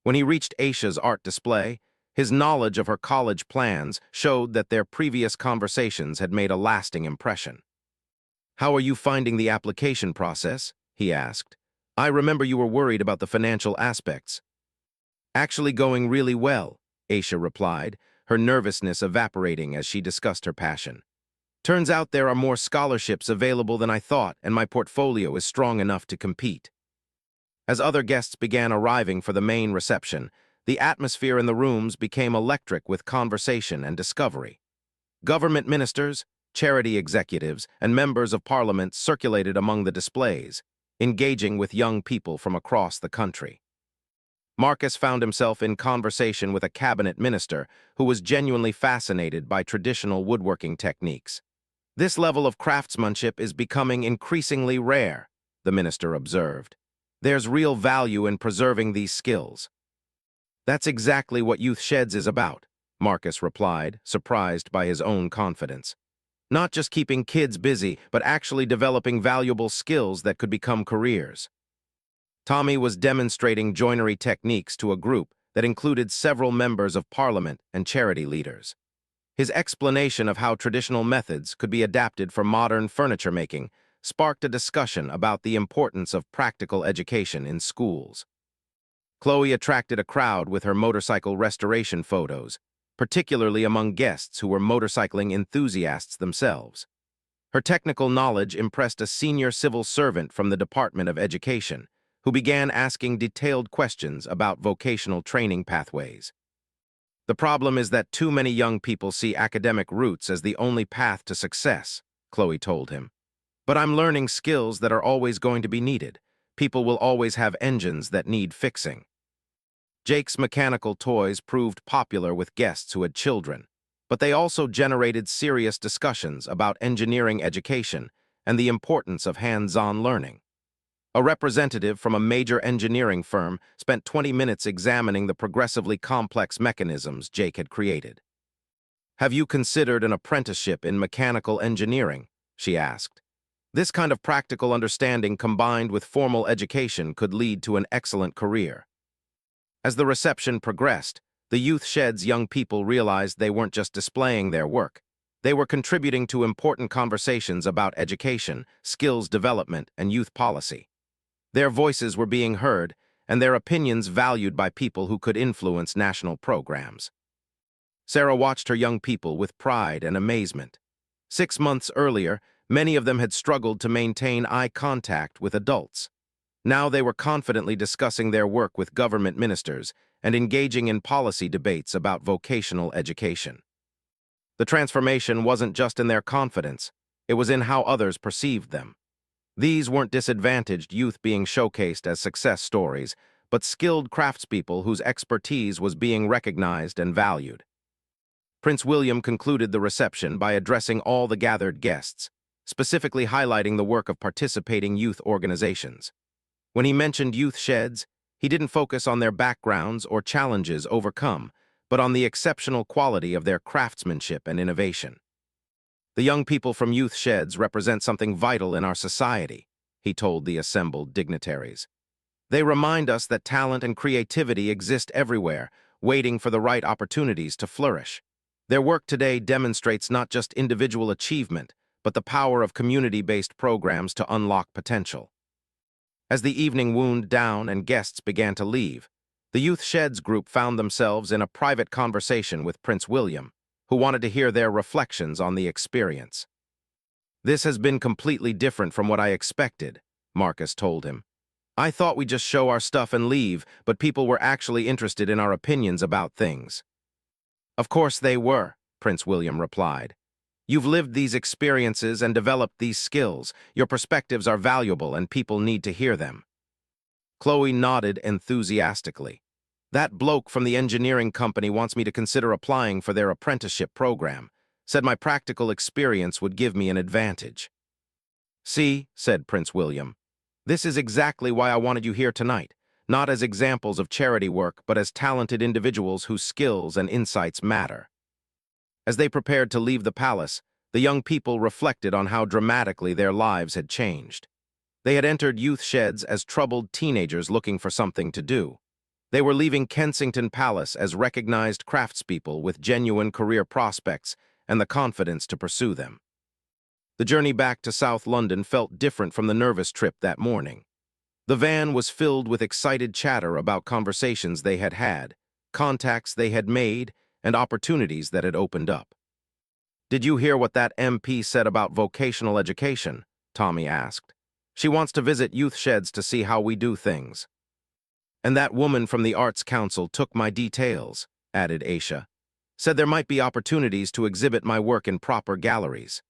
When he reached Aisha's art display, his knowledge of her college plans showed that their previous conversations had made a lasting impression. "How are you finding the application process?" he asked. "I remember you were worried about the financial aspects." "Actually going really well," Aisha replied, her nervousness evaporating as she discussed her passion. "Turns out there are more scholarships available than I thought, and my portfolio is strong enough to compete." As other guests began arriving for the main reception, the atmosphere in the rooms became electric with conversation and discovery. Government ministers, charity executives, and members of parliament circulated among the displays, engaging with young people from across the country. Marcus found himself in conversation with a cabinet minister who was genuinely fascinated by traditional woodworking techniques. "This level of craftsmanship is becoming increasingly rare," the minister observed. "There's real value in preserving these skills." "That's exactly what Youth Shedz is about," Marcus replied, surprised by his own confidence. "Not just keeping kids busy, but actually developing valuable skills that could become careers." Tommy was demonstrating joinery techniques to a group that included several members of parliament and charity leaders. His explanation of how traditional methods could be adapted for modern furniture making sparked a discussion about the importance of practical education in schools. Chloe attracted a crowd with her motorcycle restoration photos, particularly among guests who were motorcycling enthusiasts themselves. Her technical knowledge impressed a senior civil servant from the Department of Education, who began asking detailed questions about vocational training pathways. "The problem is that too many young people see academic routes as the only path to success," Chloe told him. "But I'm learning skills that are always going to be needed. People will always have engines that need fixing." Jake's mechanical toys proved popular with guests who had children, but they also generated serious discussions about engineering education and the importance of hands-on learning. A representative from a major engineering firm spent 20 minutes examining the progressively complex mechanisms Jake had created. "Have you considered an apprenticeship in mechanical engineering?" she asked. "This kind of practical understanding combined with formal education could lead to an excellent career." As the reception progressed, the Youth Shed's young people realized they weren't just displaying their work. They were contributing to important conversations about education, skills development, and youth policy. Their voices were being heard, and their opinions valued by people who could influence national programs. Sarah watched her young people with pride and amazement. 6 months earlier, many of them had struggled to maintain eye contact with adults. Now they were confidently discussing their work with government ministers and engaging in policy debates about vocational education. The transformation wasn't just in their confidence, it was in how others perceived them. These weren't disadvantaged youth being showcased as success stories, but skilled craftspeople whose expertise was being recognized and valued. Prince William concluded the reception by addressing all the gathered guests, specifically highlighting the work of participating youth organizations. When he mentioned Youth Shedz, he didn't focus on their backgrounds or challenges overcome, but on the exceptional quality of their craftsmanship and innovation. "The young people from Youth Shedz represent something vital in our society," he told the assembled dignitaries. "They remind us that talent and creativity exist everywhere, waiting for the right opportunities to flourish. Their work today demonstrates not just individual achievement, but the power of community-based programs to unlock potential." As the evening wound down and guests began to leave, The Youth Shedz group found themselves in a private conversation with Prince William, who wanted to hear their reflections on the experience. "This has been completely different from what I expected," Marcus told him. "I thought we'd just show our stuff and leave, but people were actually interested in our opinions about things." "Of course they were," Prince William replied. "You've lived these experiences and developed these skills. Your perspectives are valuable and people need to hear them." Chloe nodded enthusiastically. "That bloke from the engineering company wants me to consider applying for their apprenticeship program. Said my practical experience would give me an advantage." "See," said Prince William, "this is exactly why I wanted you here tonight, not as examples of charity work, but as talented individuals whose skills and insights matter." As they prepared to leave the palace, the young people reflected on how dramatically their lives had changed. They had entered Youth Shedz as troubled teenagers looking for something to do. They were leaving Kensington Palace as recognized craftspeople with genuine career prospects and the confidence to pursue them. The journey back to South London felt different from the nervous trip that morning. The van was filled with excited chatter about conversations they had had, contacts they had made, and opportunities that had opened up. "Did you hear what that MP said about vocational education?" Tommy asked. "She wants to visit Youth Shedz to see how we do things." "And that woman from the Arts Council took my details," added Aisha. "Said there might be opportunities to exhibit my work in proper galleries."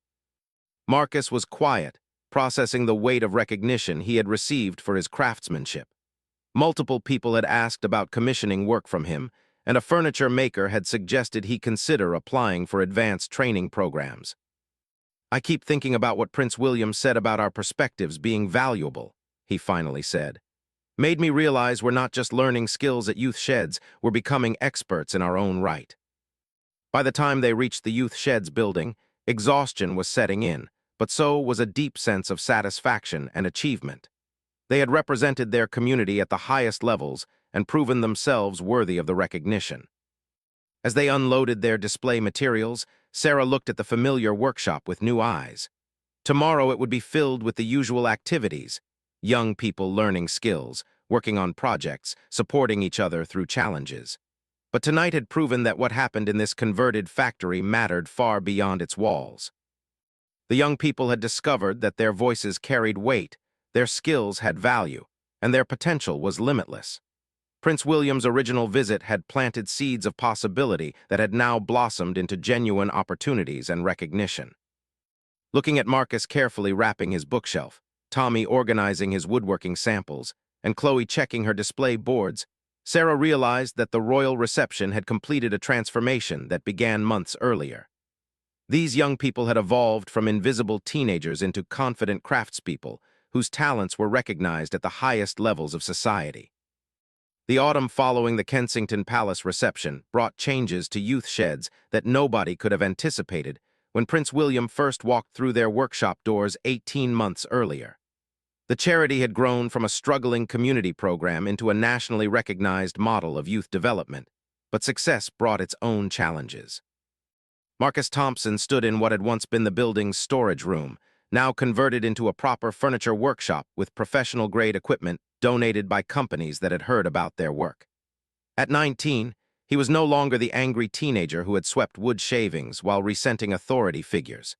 Marcus was quiet, processing the weight of recognition he had received for his craftsmanship. Multiple people had asked about commissioning work from him, and a furniture maker had suggested he consider applying for advanced training programs. "I keep thinking about what Prince William said about our perspectives being valuable," he finally said. "Made me realize we're not just learning skills at Youth Shedz, we're becoming experts in our own right." By the time they reached the Youth Shedz building, exhaustion was setting in, but so was a deep sense of satisfaction and achievement. They had represented their community at the highest levels and proven themselves worthy of the recognition. As they unloaded their display materials, Sarah looked at the familiar workshop with new eyes. Tomorrow it would be filled with the usual activities: young people learning skills, working on projects, supporting each other through challenges. But tonight had proven that what happened in this converted factory mattered far beyond its walls. The young people had discovered that their voices carried weight, their skills had value, and their potential was limitless. Prince William's original visit had planted seeds of possibility that had now blossomed into genuine opportunities and recognition. Looking at Marcus carefully wrapping his bookshelf, Tommy organizing his woodworking samples, and Chloe checking her display boards, Sarah realized that the royal reception had completed a transformation that began months earlier. These young people had evolved from invisible teenagers into confident craftspeople whose talents were recognized at the highest levels of society. The autumn following the Kensington Palace reception brought changes to Youth Shedz that nobody could have anticipated when Prince William first walked through their workshop doors 18 months earlier. The charity had grown from a struggling community program into a nationally recognized model of youth development, but success brought its own challenges. Marcus Thompson stood in what had once been the building's storage room, now converted into a proper furniture workshop with professional-grade equipment donated by companies that had heard about their work. At 19, he was no longer the angry teenager who had swept wood shavings while resenting authority figures.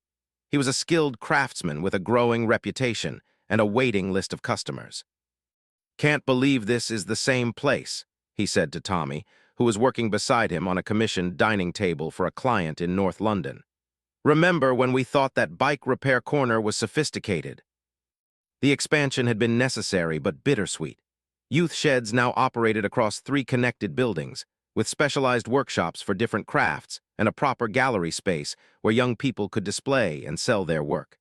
He was a skilled craftsman with a growing reputation and a waiting list of customers. "Can't believe this is the same place," he said to Tommy, who was working beside him on a commissioned dining table for a client in North London. "Remember when we thought that bike repair corner was sophisticated?" The expansion had been necessary but bittersweet. Youth Shedz now operated across 3 connected buildings, with specialized workshops for different crafts and a proper gallery space where young people could display and sell their work.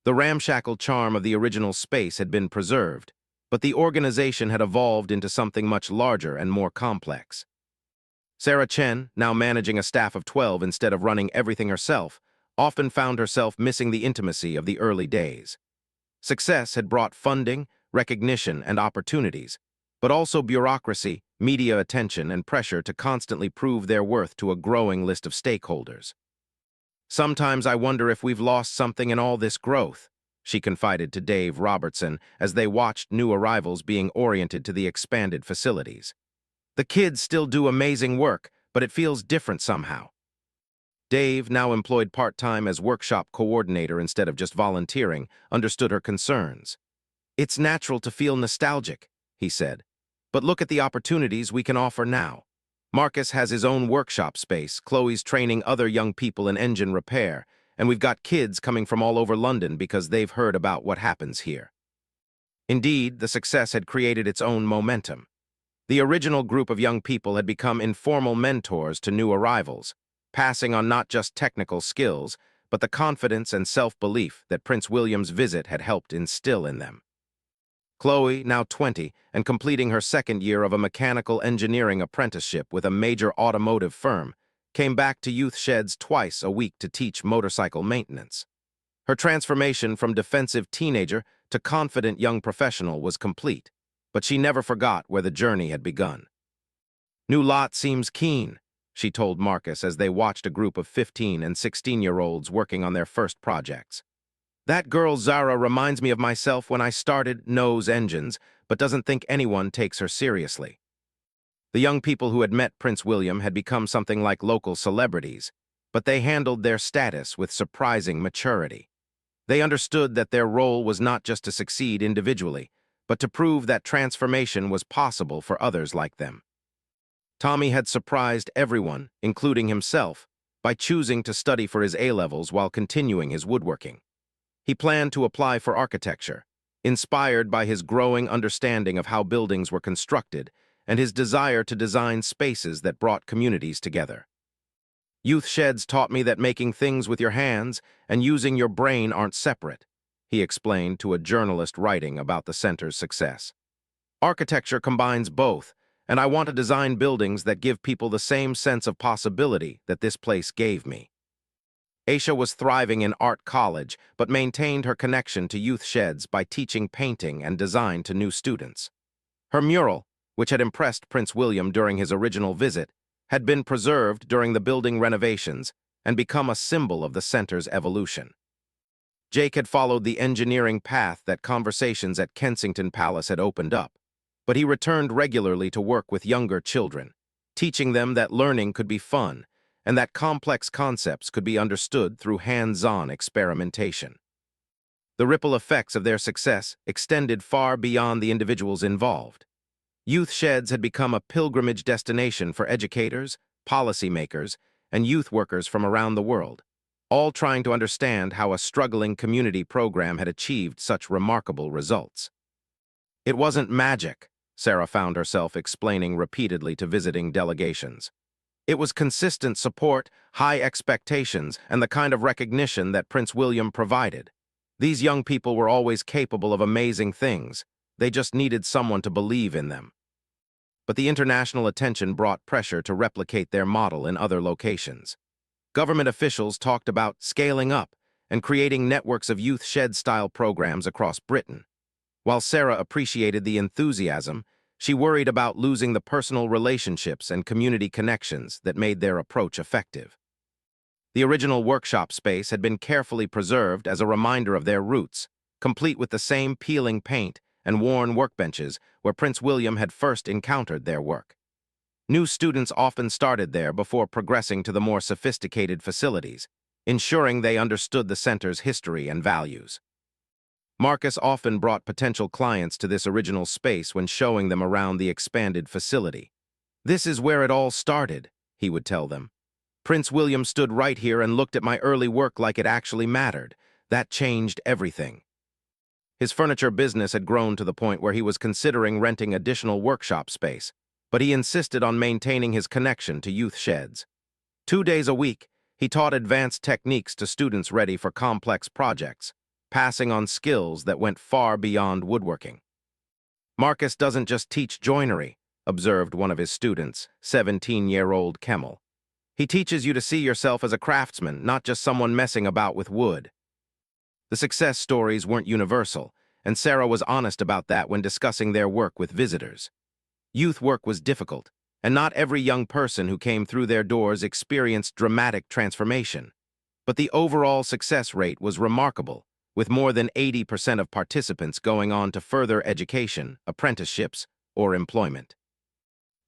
The ramshackle charm of the original space had been preserved, but the organization had evolved into something much larger and more complex. Sarah Chen, now managing a staff of 12 instead of running everything herself, often found herself missing the intimacy of the early days. Success had brought funding, recognition, and opportunities, but also bureaucracy, media attention, and pressure to constantly prove their worth to a growing list of stakeholders. "Sometimes I wonder if we've lost something in all this growth," she confided to Dave Robertson as they watched new arrivals being oriented to the expanded facilities. The kids still do amazing work, but it feels different somehow. Dave, now employed part-time as workshop coordinator instead of just volunteering, understood her concerns. It's natural to feel nostalgic, he said. But look at the opportunities we can offer now. Marcus has his own workshop space, Chloe's training other young people in engine repair, and we've got kids coming from all over London because they've heard about what happens here. Indeed, the success had created its own momentum. The original group of young people had become informal mentors to new arrivals, passing on not just technical skills, but the confidence and self-belief that Prince William's visit had helped instill in them. Chloe, now 20, and completing her second year of a mechanical engineering apprenticeship with a major automotive firm, came back to Youth Shedz twice a week to teach motorcycle maintenance. Her transformation from defensive teenager to confident young professional was complete, but she never forgot where the journey had begun. "New lot seems keen," she told Marcus as they watched a group of 15 and 16-year-olds working on their first projects. "That girl Zara reminds me of myself when I started, knows engines, but doesn't think anyone takes her seriously." The young people who had met Prince William had become something like local celebrities, but they handled their status with surprising maturity. They understood that their role was not just to succeed individually, but to prove that transformation was possible for others like them. Tommy had surprised everyone, including himself, by choosing to study for his A-levels while continuing his woodworking. He planned to apply for architecture, inspired by his growing understanding of how buildings were constructed and his desire to design spaces that brought communities together. "Youth Shedz taught me that making things with your hands and using your brain aren't separate," he explained to a journalist writing about the center's success. "Architecture combines both, and I want to design buildings that give people the same sense of possibility that this place gave me." Aisha was thriving in art college, but maintained her connection to Youth Shedz by teaching painting and design to new students. Her mural, which had impressed Prince William during his original visit, had been preserved during the building renovations and become a symbol of the center's evolution. Jake had followed the engineering path that conversations at Kensington Palace had opened up, but he returned regularly to work with younger children, teaching them that learning could be fun and that complex concepts could be understood through hands-on experimentation. The ripple effects of their success extended far beyond the individuals involved. Youth Shedz had become a pilgrimage destination for educators, policymakers, and youth workers from around the world, all trying to understand how a struggling community program had achieved such remarkable results. "It wasn't magic," Sarah found herself explaining repeatedly to visiting delegations. "It was consistent support, high expectations, and the kind of recognition that Prince William provided. These young people were always capable of amazing things. They just needed someone to believe in them." But the international attention brought pressure to replicate their model in other locations. Government officials talked about scaling up and creating networks of Youth Shedz-style programs across Britain. While Sarah appreciated the enthusiasm, she worried about losing the personal relationships and community connections that made their approach effective. The original workshop space had been carefully preserved as a reminder of their roots, complete with the same peeling paint and worn workbenches where Prince William had first encountered their work. New students often started there before progressing to the more sophisticated facilities, ensuring they understood the center's history and values. Marcus often brought potential clients to this original space when showing them around the expanded facility. "This is where it all started," he would tell them. "Prince William stood right here and looked at my early work like it actually mattered. That changed everything." His furniture business had grown to the point where he was considering renting additional workshop space, but he insisted on maintaining his connection to Youth Shedz. 2 days a week, he taught advanced techniques to students ready for complex projects, passing on skills that went far beyond woodworking. "Marcus doesn't just teach joinery," observed one of his students, 17-year-old Kemmel. "He teaches you to see yourself as a craftsman, not just someone messing about with wood." The success stories weren't universal, and Sarah was honest about that when discussing their work with visitors. Youth work was difficult, and not every young person who came through their doors experienced dramatic transformation. But the overall success rate was remarkable, with more than 80% of participants going on to further education, apprenticeships, or employment.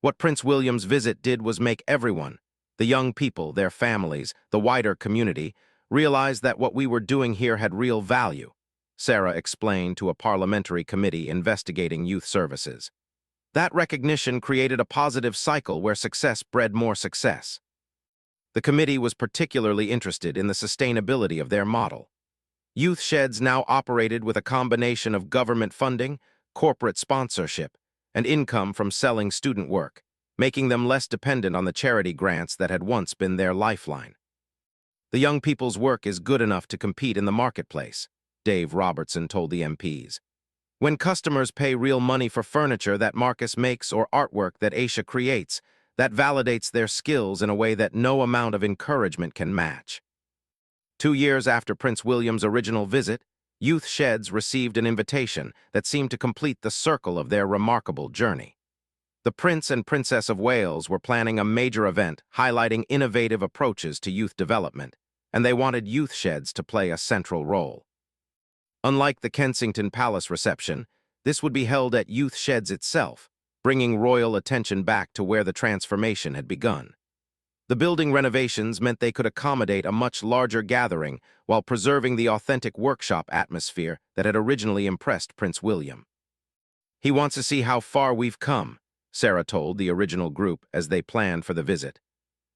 What Prince William's visit did was make everyone, the young people, their families, the wider community, realize that what we were doing here had real value, Sarah explained to a parliamentary committee investigating youth services. That recognition created a positive cycle where success bred more success. The committee was particularly interested in the sustainability of their model. Youth Sheds now operated with a combination of government funding, corporate sponsorship, and income from selling student work, making them less dependent on the charity grants that had once been their lifeline. The young people's work is good enough to compete in the marketplace, Dave Robertson told the MPs. When customers pay real money for furniture that Marcus makes or artwork that Aisha creates, that validates their skills in a way that no amount of encouragement can match. 2 years after Prince William's original visit, Youth Sheds received an invitation that seemed to complete the circle of their remarkable journey. The Prince and Princess of Wales were planning a major event highlighting innovative approaches to youth development, and they wanted Youth Sheds to play a central role. Unlike the Kensington Palace reception, this would be held at Youth Sheds itself, bringing royal attention back to where the transformation had begun. The building renovations meant they could accommodate a much larger gathering while preserving the authentic workshop atmosphere that had originally impressed Prince William. "He wants to see how far we've come," Sarah told the original group as they planned for the visit.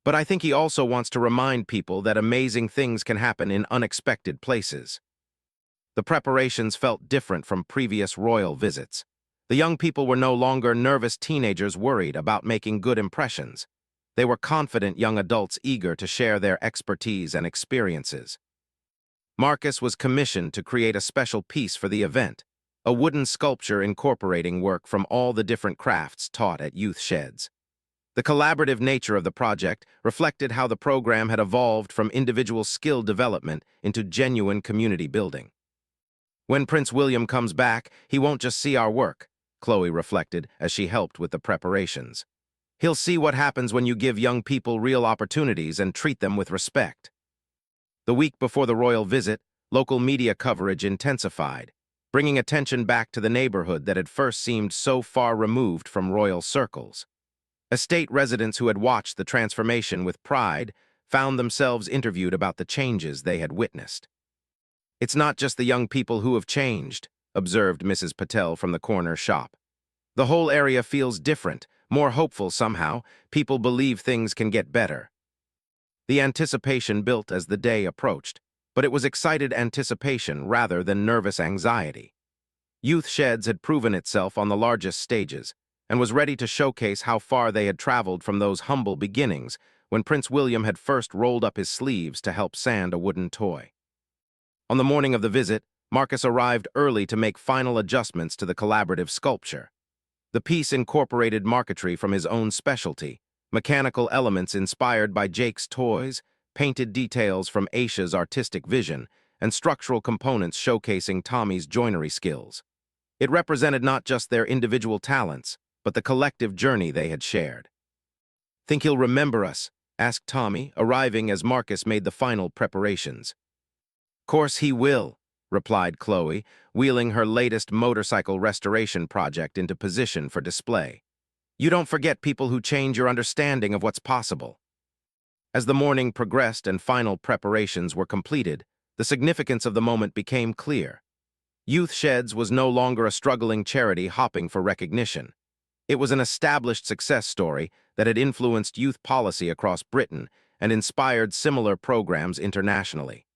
"But I think he also wants to remind people that amazing things can happen in unexpected places." The preparations felt different from previous royal visits. The young people were no longer nervous teenagers worried about making good impressions. They were confident young adults eager to share their expertise and experiences. Marcus was commissioned to create a special piece for the event, a wooden sculpture incorporating work from all the different crafts taught at Youth Sheds. The collaborative nature of the project reflected how the program had evolved from individual skill development into genuine community building. "When Prince William comes back, he won't just see our work," Chloe reflected as she helped with the preparations. "He'll see what happens when you give young people real opportunities and treat them with respect." The week before the royal visit, local media coverage intensified, bringing attention back to the neighborhood that had first seemed so far removed from royal circles. Estate residents who had watched the transformation with pride found themselves interviewed about the changes they had witnessed. "It's not just the young people who have changed," observed Mrs. Patel from the corner shop. "The whole area feels different, more hopeful somehow. People believe things can get better." The anticipation built as the day approached, but it was excited anticipation rather than nervous anxiety. Youth Sheds had proven itself on the largest stages and was ready to showcase how far they had traveled from those humble beginnings when Prince William had first rolled up his sleeves to help sand a wooden toy. On the morning of the visit, Marcus arrived early to make final adjustments to the collaborative sculpture. The piece incorporated marquetry from his own specialty, mechanical elements inspired by Jake's toys, painted details from Aisha's artistic vision, and structural components showcasing Tommy's joinery skills. It represented not just their individual talents, but the collective journey they had shared. "Think he'll remember us?" asked Tommy, arriving as Marcus made the final preparations. "Course he will," replied Chloe, wheeling her latest motorcycle restoration project into position for display. "You don't forget people who change your understanding of what's possible." As the morning progressed and final preparations were completed, the significance of the moment became clear. Youth Sheds was no longer a struggling charity hopping for recognition. It was an established success story that had influenced youth policy across Britain and inspired similar programs internationally.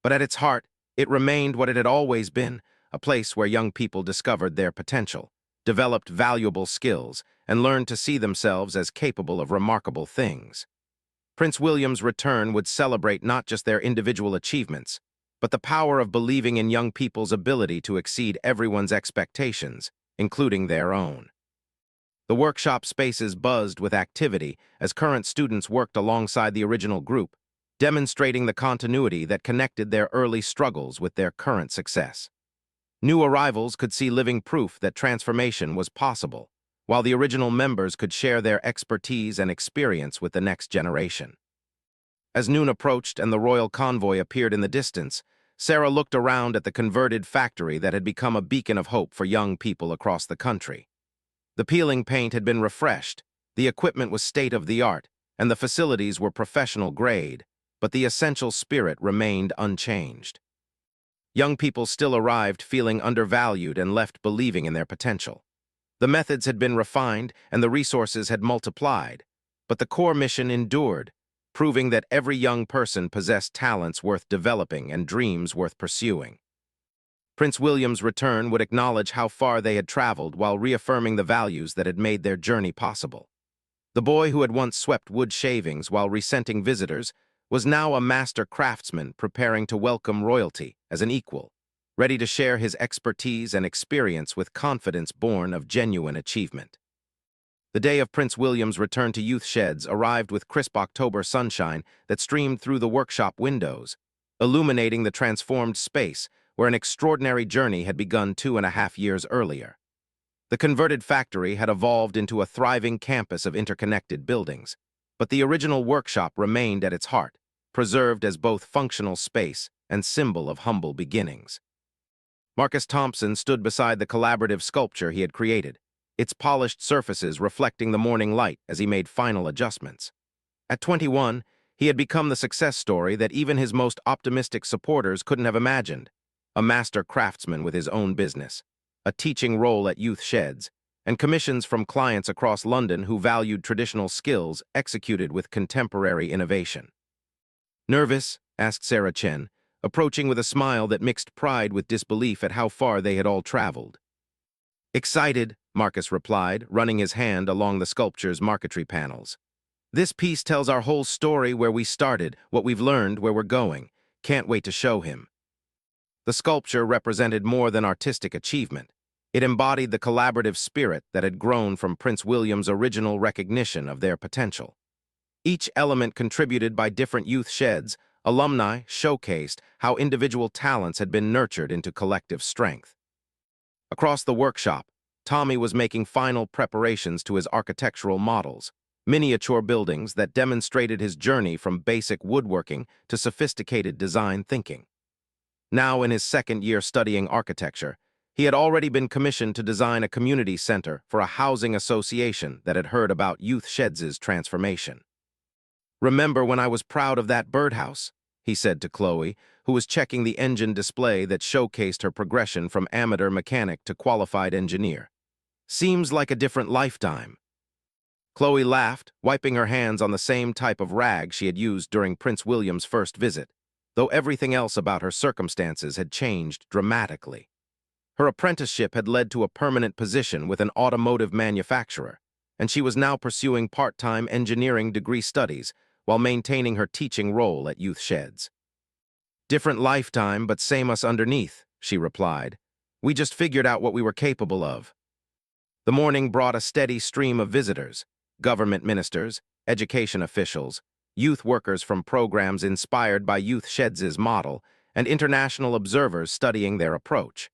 But at its heart, it remained what it had always been, a place where young people discovered their potential, developed valuable skills, and learned to see themselves as capable of remarkable things. Prince William's return would celebrate not just their individual achievements, but the power of believing in young people's ability to exceed everyone's expectations, including their own. The workshop spaces buzzed with activity as current students worked alongside the original group, demonstrating the continuity that connected their early struggles with their current success. New arrivals could see living proof that transformation was possible, while the original members could share their expertise and experience with the next generation. As noon approached and the royal convoy appeared in the distance, Sarah looked around at the converted factory that had become a beacon of hope for young people across the country. The peeling paint had been refreshed, the equipment was state-of-the-art, and the facilities were professional grade, but the essential spirit remained unchanged. Young people still arrived feeling undervalued and left believing in their potential. The methods had been refined and the resources had multiplied, but the core mission endured, proving that every young person possessed talents worth developing and dreams worth pursuing. Prince William's return would acknowledge how far they had traveled while reaffirming the values that had made their journey possible. The boy who had once swept wood shavings while resenting visitors was now a master craftsman preparing to welcome royalty as an equal, ready to share his expertise and experience with confidence born of genuine achievement. The day of Prince William's return to Youth Shedz arrived with crisp October sunshine that streamed through the workshop windows, illuminating the transformed space where an extraordinary journey had begun 2.5 years earlier. The converted factory had evolved into a thriving campus of interconnected buildings, but the original workshop remained at its heart, preserved as both functional space and symbol of humble beginnings. Marcus Thompson stood beside the collaborative sculpture he had created, its polished surfaces reflecting the morning light as he made final adjustments. At 21, he had become the success story that even his most optimistic supporters couldn't have imagined, a master craftsman with his own business, a teaching role at Youth Shedz, and commissions from clients across London who valued traditional skills executed with contemporary innovation. "Nervous?" asked Sarah Chen, approaching with a smile that mixed pride with disbelief at how far they had all traveled. "Excited," Marcus replied, running his hand along the sculpture's marquetry panels. "This piece tells our whole story, where we started, what we've learned, where we're going. Can't wait to show him." The sculpture represented more than artistic achievement. It embodied the collaborative spirit that had grown from Prince William's original recognition of their potential. Each element contributed by different Youth Shedz alumni showcased how individual talents had been nurtured into collective strength. Across the workshop, Tommy was making final preparations to his architectural models, miniature buildings that demonstrated his journey from basic woodworking to sophisticated design thinking. Now in his second year studying architecture, he had already been commissioned to design a community center for a housing association that had heard about Youth Shed's transformation. "Remember when I was proud of that birdhouse?" he said to Chloe, who was checking the engine display that showcased her progression from amateur mechanic to qualified engineer. "Seems like a different lifetime." Chloe laughed, wiping her hands on the same type of rag she had used during Prince William's first visit, though everything else about her circumstances had changed dramatically. Her apprenticeship had led to a permanent position with an automotive manufacturer, and she was now pursuing part-time engineering degree studies while maintaining her teaching role at Youth Shedz. "Different lifetime, but same us underneath," she replied. "We just figured out what we were capable of." The morning brought a steady stream of visitors, government ministers, education officials, youth workers from programs inspired by Youth Shed's model, and international observers studying their approach.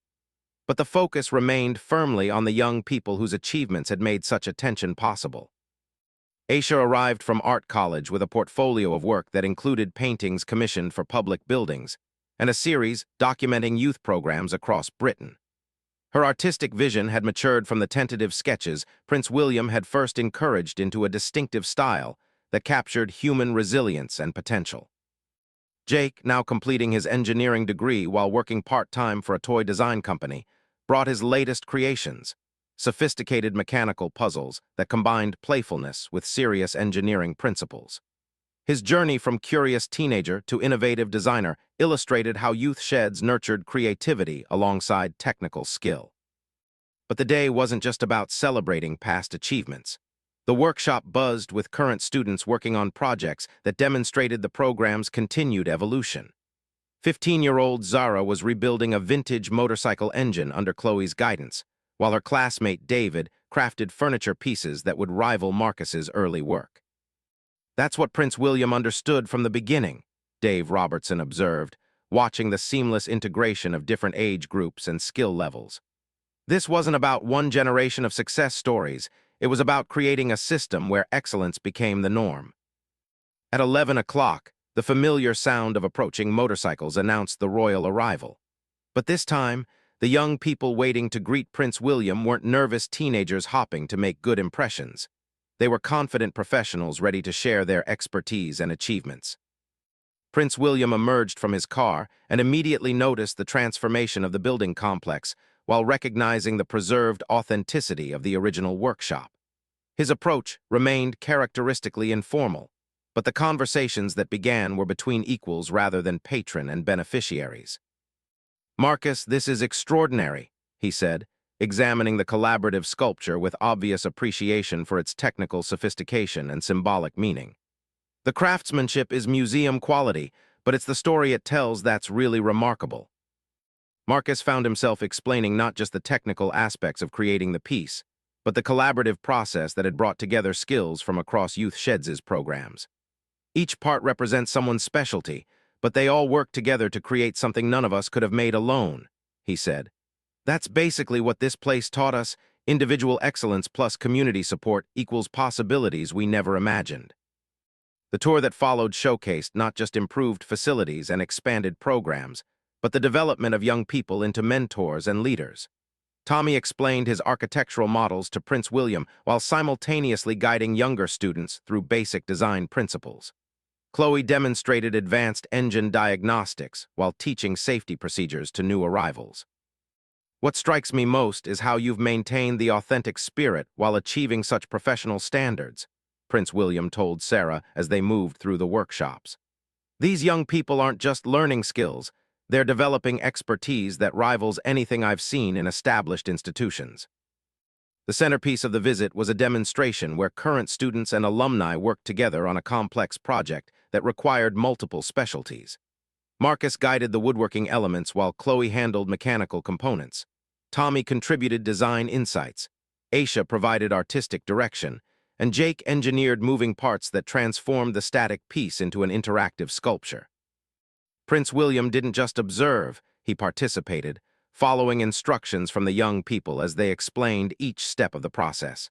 But the focus remained firmly on the young people whose achievements had made such attention possible. Aisha arrived from art college with a portfolio of work that included paintings commissioned for public buildings and a series documenting youth programs across Britain. Her artistic vision had matured from the tentative sketches Prince William had first encouraged into a distinctive style that captured human resilience and potential. Jake, now completing his engineering degree while working part-time for a toy design company, brought his latest creations, sophisticated mechanical puzzles that combined playfulness with serious engineering principles. His journey from curious teenager to innovative designer illustrated how Youth Shedz nurtured creativity alongside technical skill. But the day wasn't just about celebrating past achievements. The workshop buzzed with current students working on projects that demonstrated the program's continued evolution. 15-year-old Zara was rebuilding a vintage motorcycle engine under Chloe's guidance, while her classmate David crafted furniture pieces that would rival Marcus's early work. "That's what Prince William understood from the beginning," Dave Robertson observed, watching the seamless integration of different age groups and skill levels. "This wasn't about one generation of success stories. It was about creating a system where excellence became the norm." At 11 o'clock, the familiar sound of approaching motorcycles announced the royal arrival. But this time, The young people waiting to greet Prince William weren't nervous teenagers hopping to make good impressions. They were confident professionals ready to share their expertise and achievements. Prince William emerged from his car and immediately noticed the transformation of the building complex while recognizing the preserved authenticity of the original workshop. His approach remained characteristically informal, but the conversations that began were between equals rather than patron and beneficiaries. "Marcus, this is extraordinary," he said, examining the collaborative sculpture with obvious appreciation for its technical sophistication and symbolic meaning. "The craftsmanship is museum quality, but it's the story it tells that's really remarkable." Marcus found himself explaining not just the technical aspects of creating the piece, but the collaborative process that had brought together skills from across Youth Shedz' programs. Each part represents someone's specialty, but they all work together to create something none of us could have made alone, he said. "That's basically what this place taught us. Individual excellence plus community support equals possibilities we never imagined." The tour that followed showcased not just improved facilities and expanded programs, but the development of young people into mentors and leaders. Tommy explained his architectural models to Prince William while simultaneously guiding younger students through basic design principles. Chloe demonstrated advanced engine diagnostics while teaching safety procedures to new arrivals. "What strikes me most is how you've maintained the authentic spirit while achieving such professional standards," Prince William told Sarah as they moved through the workshops. "These young people aren't just learning skills, they're developing expertise that rivals anything I've seen in established institutions." The centerpiece of the visit was a demonstration where current students and alumni worked together on a complex project that required multiple specialties. Marcus guided the woodworking elements while Chloe handled mechanical components. Tommy contributed design insights. Aisha provided artistic direction, and Jake engineered moving parts that transformed the static piece into an interactive sculpture. Prince William didn't just observe, he participated, following instructions from the young people as they explained each step of the process.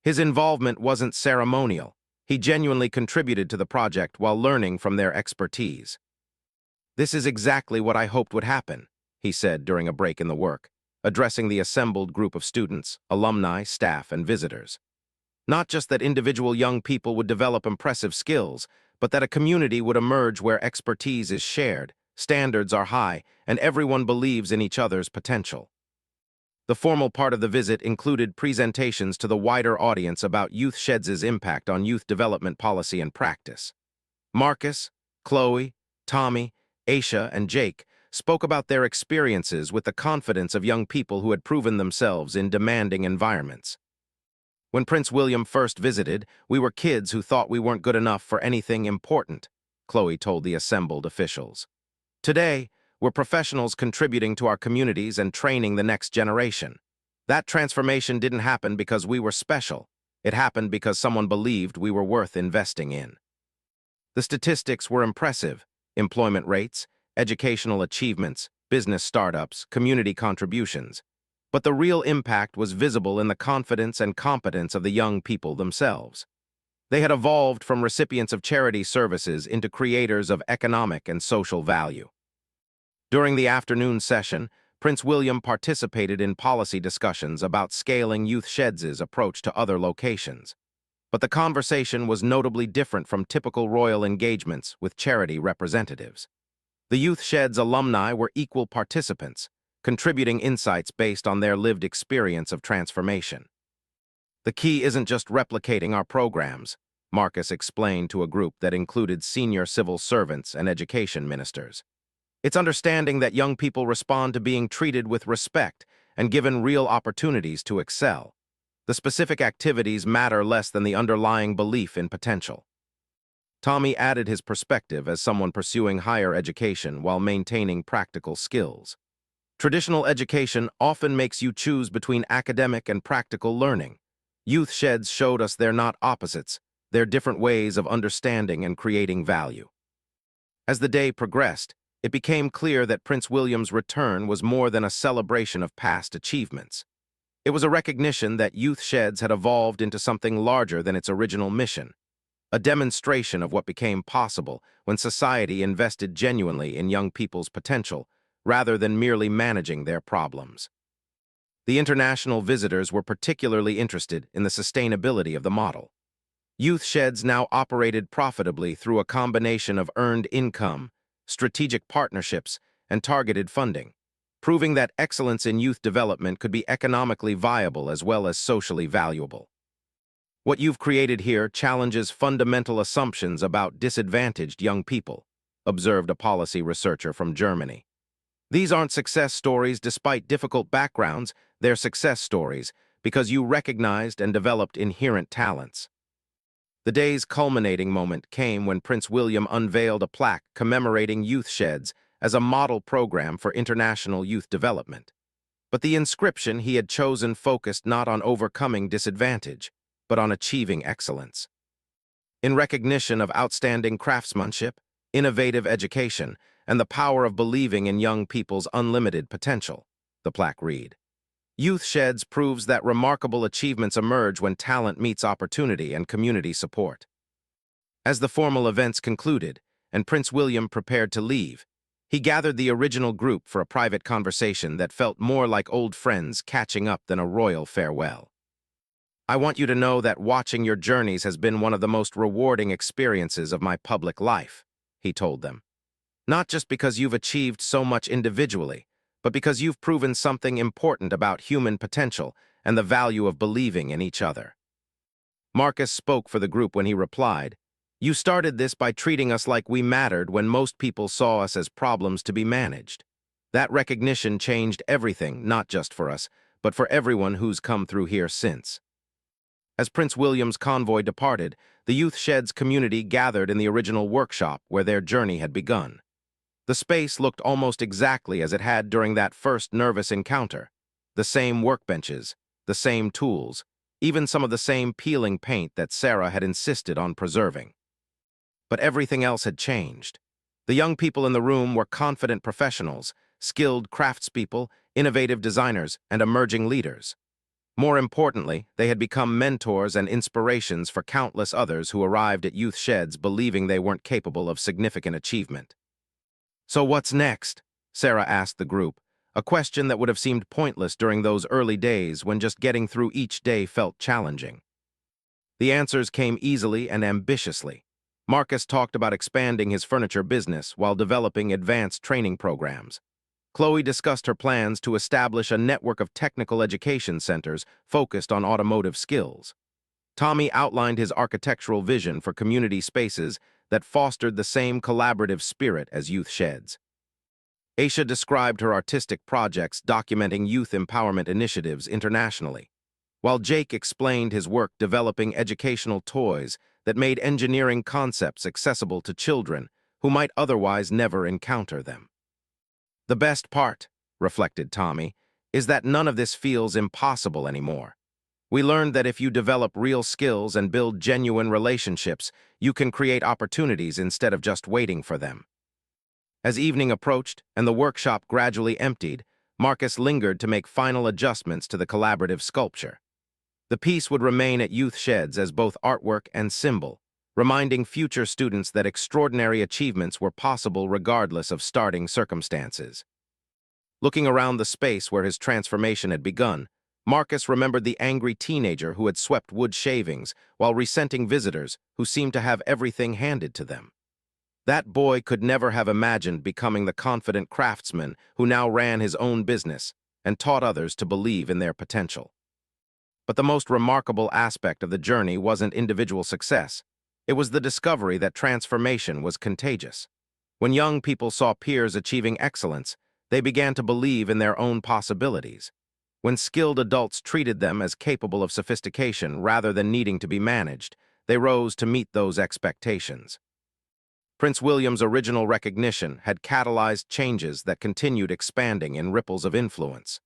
His involvement wasn't ceremonial. He genuinely contributed to the project while learning from their expertise. "This is exactly what I hoped would happen," he said during a break in the work, addressing the assembled group of students, alumni, staff, and visitors. Not just that individual young people would develop impressive skills, but that a community would emerge where expertise is shared, standards are high, and everyone believes in each other's potential. The formal part of the visit included presentations to the wider audience about Youth Shedz' impact on youth development policy and practice. Marcus, Chloe, Tommy, Aisha, and Jake spoke about their experiences with the confidence of young people who had proven themselves in demanding environments. "When Prince William first visited, we were kids who thought we weren't good enough for anything important," Chloe told the assembled officials. "Today, we're professionals contributing to our communities and training the next generation. That transformation didn't happen because we were special. It happened because someone believed we were worth investing in." The statistics were impressive: employment rates, educational achievements, business startups, community contributions. But the real impact was visible in the confidence and competence of the young people themselves. They had evolved from recipients of charity services into creators of economic and social value. During the afternoon session, Prince William participated in policy discussions about scaling Youth Shedz' approach to other locations. But the conversation was notably different from typical royal engagements with charity representatives. The Youth Shedz alumni were equal participants, contributing insights based on their lived experience of transformation. "The key isn't just replicating our programs," Marcus explained to a group that included senior civil servants and education ministers. "It's understanding that young people respond to being treated with respect and given real opportunities to excel. The specific activities matter less than the underlying belief in potential." Tommy added his perspective as someone pursuing higher education while maintaining practical skills. "Traditional education often makes you choose between academic and practical learning. Youth Shedz showed us they're not opposites, they're different ways of understanding and creating value." As the day progressed, it became clear that Prince William's return was more than a celebration of past achievements. It was a recognition that Youth Shedz had evolved into something larger than its original mission, a demonstration of what became possible when society invested genuinely in young people's potential, rather than merely managing their problems. The international visitors were particularly interested in the sustainability of the model. Youth Sheds now operated profitably through a combination of earned income, strategic partnerships, and targeted funding, proving that excellence in youth development could be economically viable as well as socially valuable. What you've created here challenges fundamental assumptions about disadvantaged young people, observed a policy researcher from Germany. These aren't success stories despite difficult backgrounds, they're success stories because you recognized and developed inherent talents. The day's culminating moment came when Prince William unveiled a plaque commemorating Youth Sheds as a model program for international youth development. But the inscription he had chosen focused not on overcoming disadvantage, but on achieving excellence. In recognition of outstanding craftsmanship, innovative education, and the power of believing in young people's unlimited potential, the plaque read. Youth Sheds proves that remarkable achievements emerge when talent meets opportunity and community support. As the formal events concluded, and Prince William prepared to leave, he gathered the original group for a private conversation that felt more like old friends catching up than a royal farewell. I want you to know that watching your journeys has been one of the most rewarding experiences of my public life, he told them. Not just because you've achieved so much individually, but because you've proven something important about human potential and the value of believing in each other. Marcus spoke for the group when he replied, "You started this by treating us like we mattered when most people saw us as problems to be managed. That recognition changed everything, not just for us, but for everyone who's come through here since." As Prince William's convoy departed, the Youth Sheds community gathered in the original workshop where their journey had begun. The space looked almost exactly as it had during that first nervous encounter. The same workbenches, the same tools, even some of the same peeling paint that Sarah had insisted on preserving. But everything else had changed. The young people in the room were confident professionals, skilled craftspeople, innovative designers, and emerging leaders. More importantly, they had become mentors and inspirations for countless others who arrived at Youth Sheds believing they weren't capable of significant achievement. "So what's next?" Sarah asked the group, a question that would have seemed pointless during those early days when just getting through each day felt challenging. The answers came easily and ambitiously. Marcus talked about expanding his furniture business while developing advanced training programs. Chloe discussed her plans to establish a network of technical education centers focused on automotive skills. Tommy outlined his architectural vision for community spaces that fostered the same collaborative spirit as Youth Sheds. Aisha described her artistic projects documenting youth empowerment initiatives internationally, while Jake explained his work developing educational toys that made engineering concepts accessible to children who might otherwise never encounter them. "The best part," reflected Tommy, "is that none of this feels impossible anymore. We learned that if you develop real skills and build genuine relationships, you can create opportunities instead of just waiting for them." As evening approached and the workshop gradually emptied, Marcus lingered to make final adjustments to the collaborative sculpture. The piece would remain at Youth Sheds as both artwork and symbol, reminding future students that extraordinary achievements were possible regardless of starting circumstances. Looking around the space where his transformation had begun, Marcus remembered the angry teenager who had swept wood shavings while resenting visitors who seemed to have everything handed to them. That boy could never have imagined becoming the confident craftsman who now ran his own business and taught others to believe in their potential. But the most remarkable aspect of the journey wasn't individual success. It was the discovery that transformation was contagious. When young people saw peers achieving excellence, they began to believe in their own possibilities. When skilled adults treated them as capable of sophistication rather than needing to be managed, they rose to meet those expectations. Prince William's original recognition had catalyzed changes that continued expanding in ripples of influence.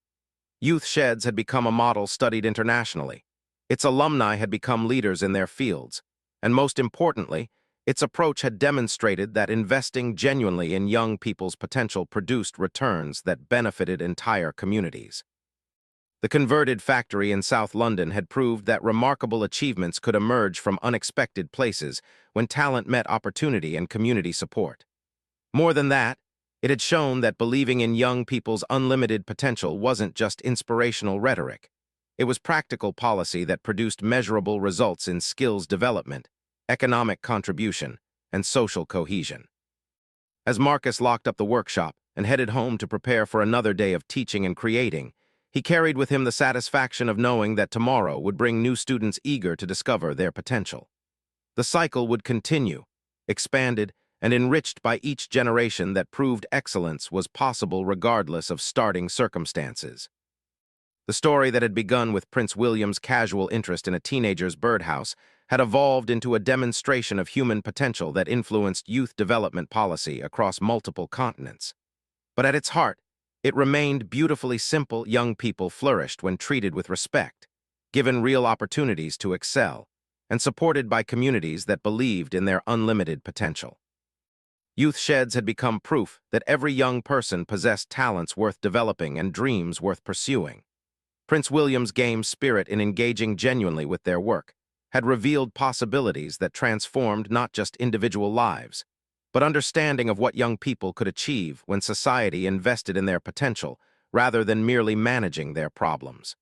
Youth Sheds had become a model studied internationally. Its alumni had become leaders in their fields, and most importantly, its approach had demonstrated that investing genuinely in young people's potential produced returns that benefited entire communities. The converted factory in South London had proved that remarkable achievements could emerge from unexpected places when talent met opportunity and community support. More than that, It had shown that believing in young people's unlimited potential wasn't just inspirational rhetoric. It was practical policy that produced measurable results in skills development, economic contribution, and social cohesion. As Marcus locked up the workshop and headed home to prepare for another day of teaching and creating, he carried with him the satisfaction of knowing that tomorrow would bring new students eager to discover their potential. The cycle would continue, expanded and enriched by each generation that proved excellence was possible regardless of starting circumstances. The story that had begun with Prince William's casual interest in a teenager's birdhouse had evolved into a demonstration of human potential that influenced youth development policy across multiple continents. But at its heart, it remained beautifully simple. Young people flourished when treated with respect, given real opportunities to excel, and supported by communities that believed in their unlimited potential. Youth Sheds had become proof that every young person possessed talents worth developing and dreams worth pursuing. Prince William's game spirit in engaging genuinely with their work had revealed possibilities that transformed not just individual lives, but understanding of what young people could achieve when society invested in their potential rather than merely managing their problems.